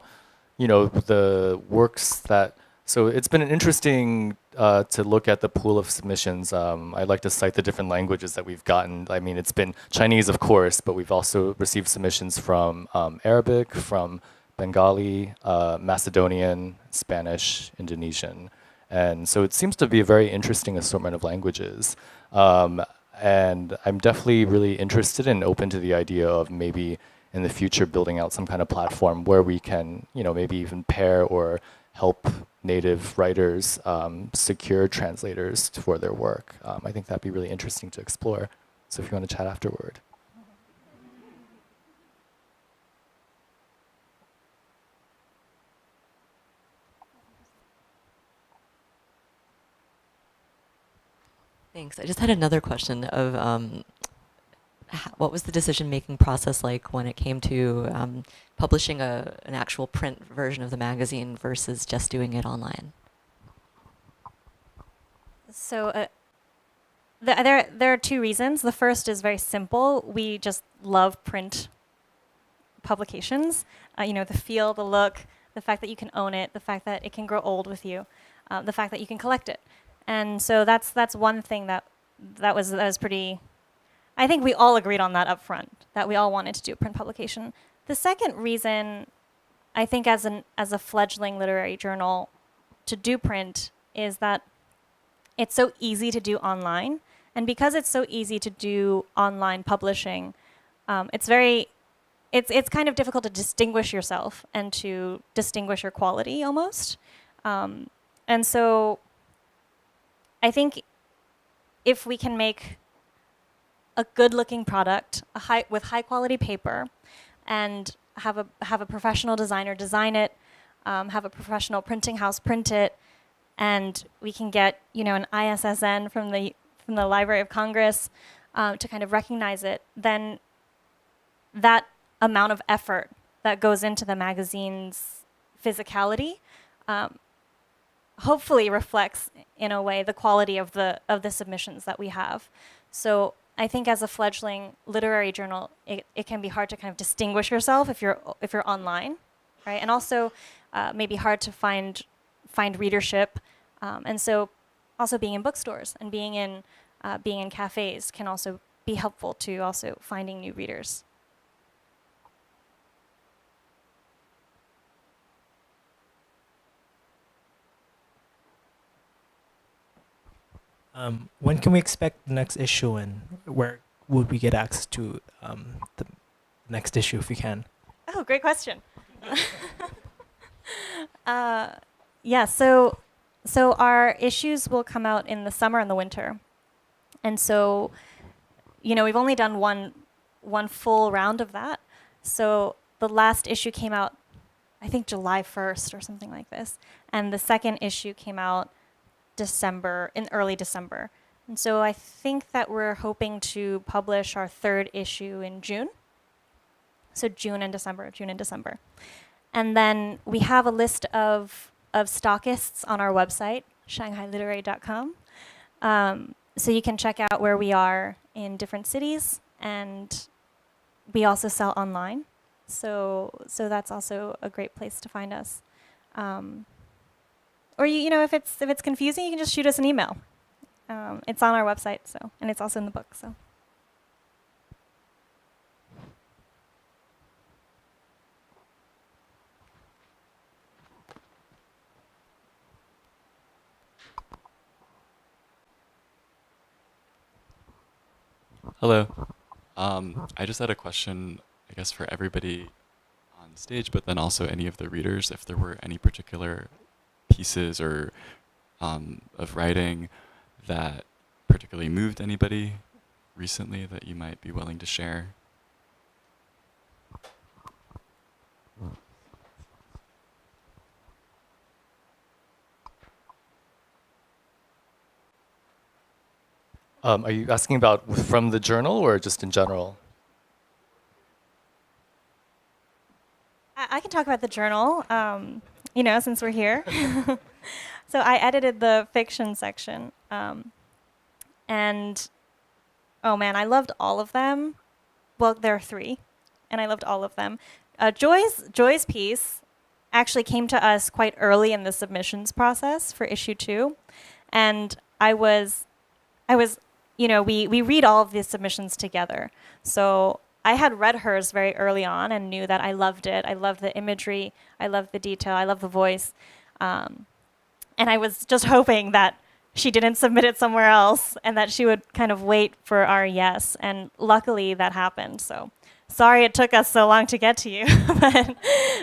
the works that, so it's been interesting to look at the pool of submissions. I'd like to cite the different languages that we've gotten. I mean, it's been Chinese, of course, but we've also received submissions from Arabic, from Bengali, Macedonian, Spanish, Indonesian. And so it seems to be a very interesting assortment of languages. And I'm definitely really interested and open to the idea of maybe in the future building out some kind of platform where we can, maybe even pair or help native writers secure translators for their work. I think that'd be really interesting to explore. So if you want to chat afterward. Thanks. I just had another question of what was the decision-making process like when it came to publishing an actual print version of the magazine versus just doing it online? So there are two reasons. The first is very simple. We just love print publications. The feel, the look, the fact that you can own it, the fact that it can grow old with you, the fact that you can collect it. And so that's one thing that was pretty. I think we all agreed on that up front, that we all wanted to do a print publication. The second reason, I think, as a fledgling literary journal, to do print is that it's so easy to do online, And because it's so easy to do online publishing, it's kind of difficult to distinguish yourself and to distinguish your quality almost. And so I think if we can make a good-looking product, with high-quality paper, and have a professional designer design it, have a professional printing house print it, and we can get an ISSN from the Library of Congress to kind of recognize it, then that amount of effort that goes into the magazine's physicality hopefully reflects in a way the quality of the submissions that we have. So I think as a fledgling literary journal, it can be hard to kind of distinguish yourself if you're online, right? And also maybe hard to find readership, and so also being in bookstores and being in cafes can also be helpful to also finding new readers. When can we expect the next issue, and where would we get access to the next issue if we can? Oh, great question. Yeah, so our issues will come out in the summer and the winter. And so, we've only done one full round of that. So the last issue came out, I think, July 1st or something like this. And the second issue came out in early December. And so I think that we're hoping to publish our third issue in June. So June and December. And then we have a list of stockists on our website, shanghailiterary.com. So you can check out where we are in different cities, and we also sell online. So that's also a great place to find us. Or if it's confusing, you can just shoot us an email. It's on our website, and it's also in the book. So. Hello. I just had a question, I guess, for everybody on stage, but then also any of the readers, if there were any particular pieces or of writing that particularly moved anybody recently that you might be willing to share. Are you asking about from the journal or just in general? I can talk about the journal, since we're here. So I edited the fiction section, and oh man, I loved all of them. Well, there are 3, and I loved all of them. Joy's piece actually came to us quite early in the submissions process for issue 2, and I was, we read all of these submissions together. So I had read hers very early on and knew that I loved it. I loved the imagery. I loved the detail. I loved the voice. And I was just hoping that she didn't submit it somewhere else and that she would kind of wait for our yes. And luckily that happened. So sorry it took us so long to get to you,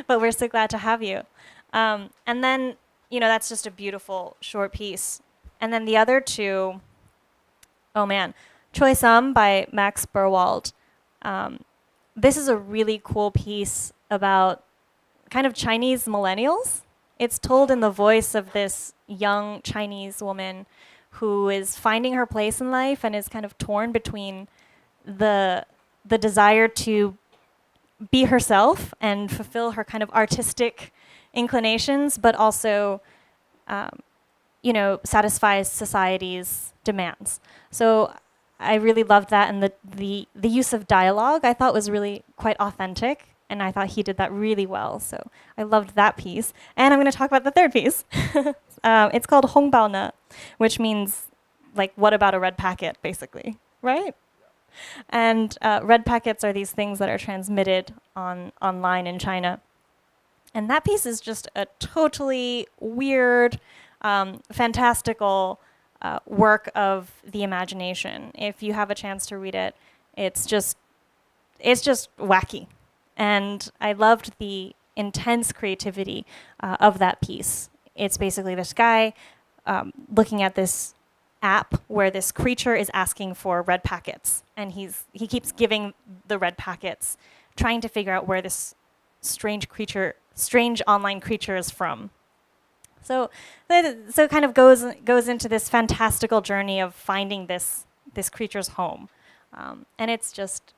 but we're so glad to have you. And then, that's just a beautiful short piece. And then the other 2, oh man, Choi Sum by Max Burwald. This is a really cool piece about kind of Chinese millennials. It's told in the voice of this young Chinese woman who is finding her place in life and is kind of torn between the desire to be herself and fulfill her kind of artistic inclinations, but also, satisfies society's demands. So I really loved that, and the use of dialogue I thought was really quite authentic, and I thought he did that really well. So I loved that piece. And I'm going to talk about the third piece. It's called Hongbao Ne, which means, like, what about a red packet, basically, right? And red packets are these things that are transmitted online in China. And that piece is just a totally weird, fantastical work of the imagination. If you have a chance to read it, it's just wacky. And I loved the intense creativity of that piece. It's basically this guy looking at this app where this creature is asking for red packets, and he keeps giving the red packets, trying to figure out where this strange online creature is from. So it kind of goes into this fantastical journey of finding this creature's home, and it's just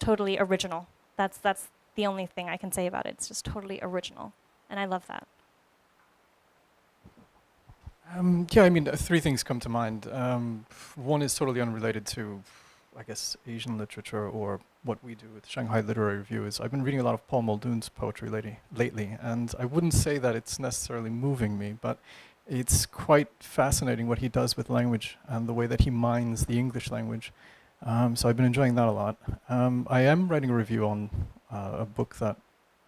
totally original. That's the only thing I can say about it. It's just totally original, and I love that. Yeah, I mean, three things come to mind. One is totally unrelated to, I guess, Asian literature or what we do with Shanghai Literary Review. Is I've been reading a lot of Paul Muldoon's poetry lately, and I wouldn't say that it's necessarily moving me, but it's quite fascinating what he does with language and the way that he mines the English language. So I've been enjoying that a lot. I am writing a review on a book that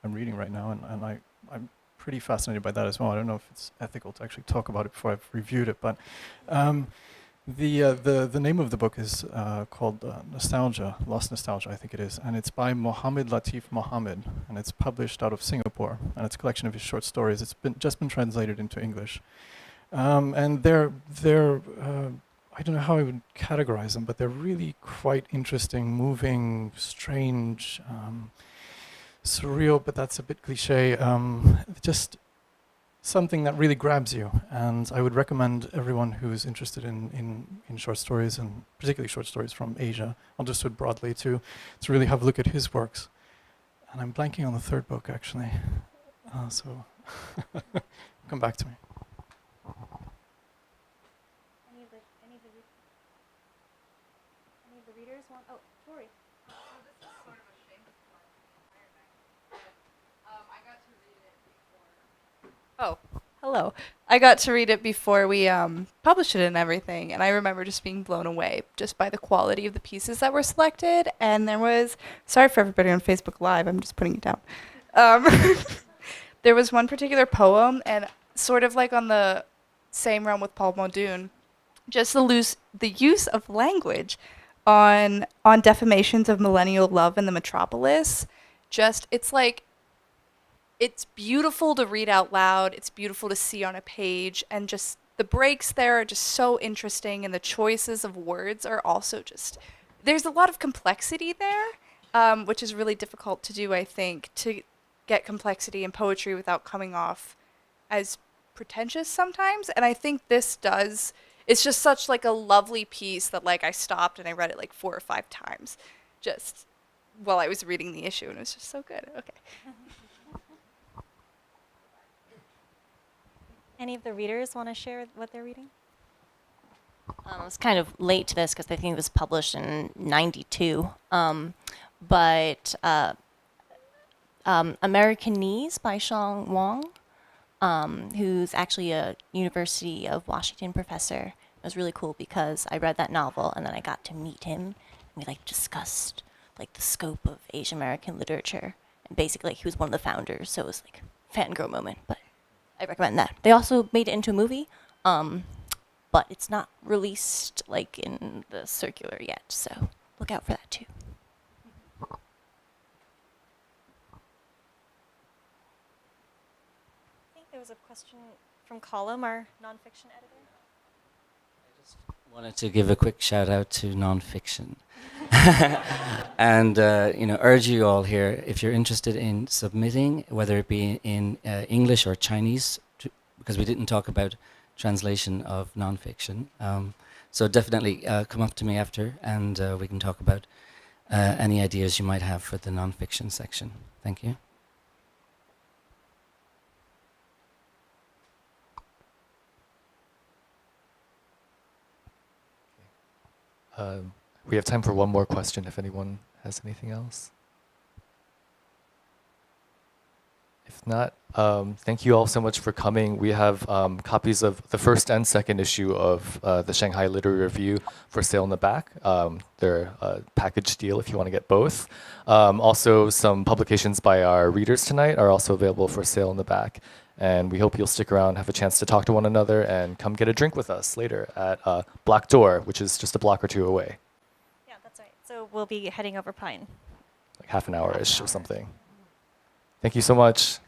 I'm reading right now, and I'm pretty fascinated by that as well. I don't know if it's ethical to actually talk about it before I've reviewed it, but the name of the book is called Nostalgia, Lost Nostalgia, I think it is, and it's by Mohammed Latif Mohammed, and it's published out of Singapore, and it's a collection of his short stories. It's just been translated into English, and they're I don't know how I would categorize them, but they're really quite interesting, moving, strange, surreal, but that's a bit cliche. Just something that really grabs you, and I would recommend everyone who's interested in short stories, and particularly short stories from Asia, understood broadly, to really have a look at his works. And I'm blanking on the third book, actually, so come back to me. Any of the readers want? Oh, Tori. Oh, hello. I got to read it before we published it and everything, and I remember just being blown away just by the quality of the pieces that were selected. And there was, sorry for everybody on Facebook Live, I'm just putting it down. There was one particular poem, and sort of like on the same realm with Paul Muldoon, just the use of language on defamations of millennial love in the metropolis. Just, it's beautiful to read out loud. It's beautiful to see on a page, and just the breaks there are just so interesting, and the choices of words are also just, there's a lot of complexity there, which is really difficult to do, I think, to get complexity in poetry without coming off as pretentious sometimes. And I think this does. It's just such like a lovely piece that like I stopped and I read it like 4 or 5 times just while I was reading the issue, and it was just so good. Okay. Any of the readers want to share what they're reading? I was kind of late to this because I think it was published in '92. But Americanese by Sean Wang, who's actually a University of Washington professor. It was really cool because I read that novel and then I got to meet him, and we like discussed like the scope of Asian American literature. And basically he was one of the founders, so it was like a fangirl moment, but I recommend that. They also made it into a movie, but it's not released like in the circular yet, so look out for that too. I think there was a question from Colum, our nonfiction editor. Wanted to give a quick shout out to nonfiction, and urge you all here, if you're interested in submitting, whether it be in English or Chinese, because we didn't talk about translation of nonfiction. So definitely come up to me after, and we can talk about any ideas you might have for the nonfiction section. Thank you. We have time for one more question if anyone has anything else. If not, thank you all so much for coming. We have copies of the first and second issue of the Shanghai Literary Review for sale in the back. They're a package deal if you want to get both. Also, some publications by our readers tonight are also available for sale in the back. And we hope you'll stick around, have a chance to talk to one another, and come get a drink with us later at Black Door, which is just a block or two away. Yeah, that's right. So we'll be heading over Pine. Like half an hour-ish or something. Thank you so much.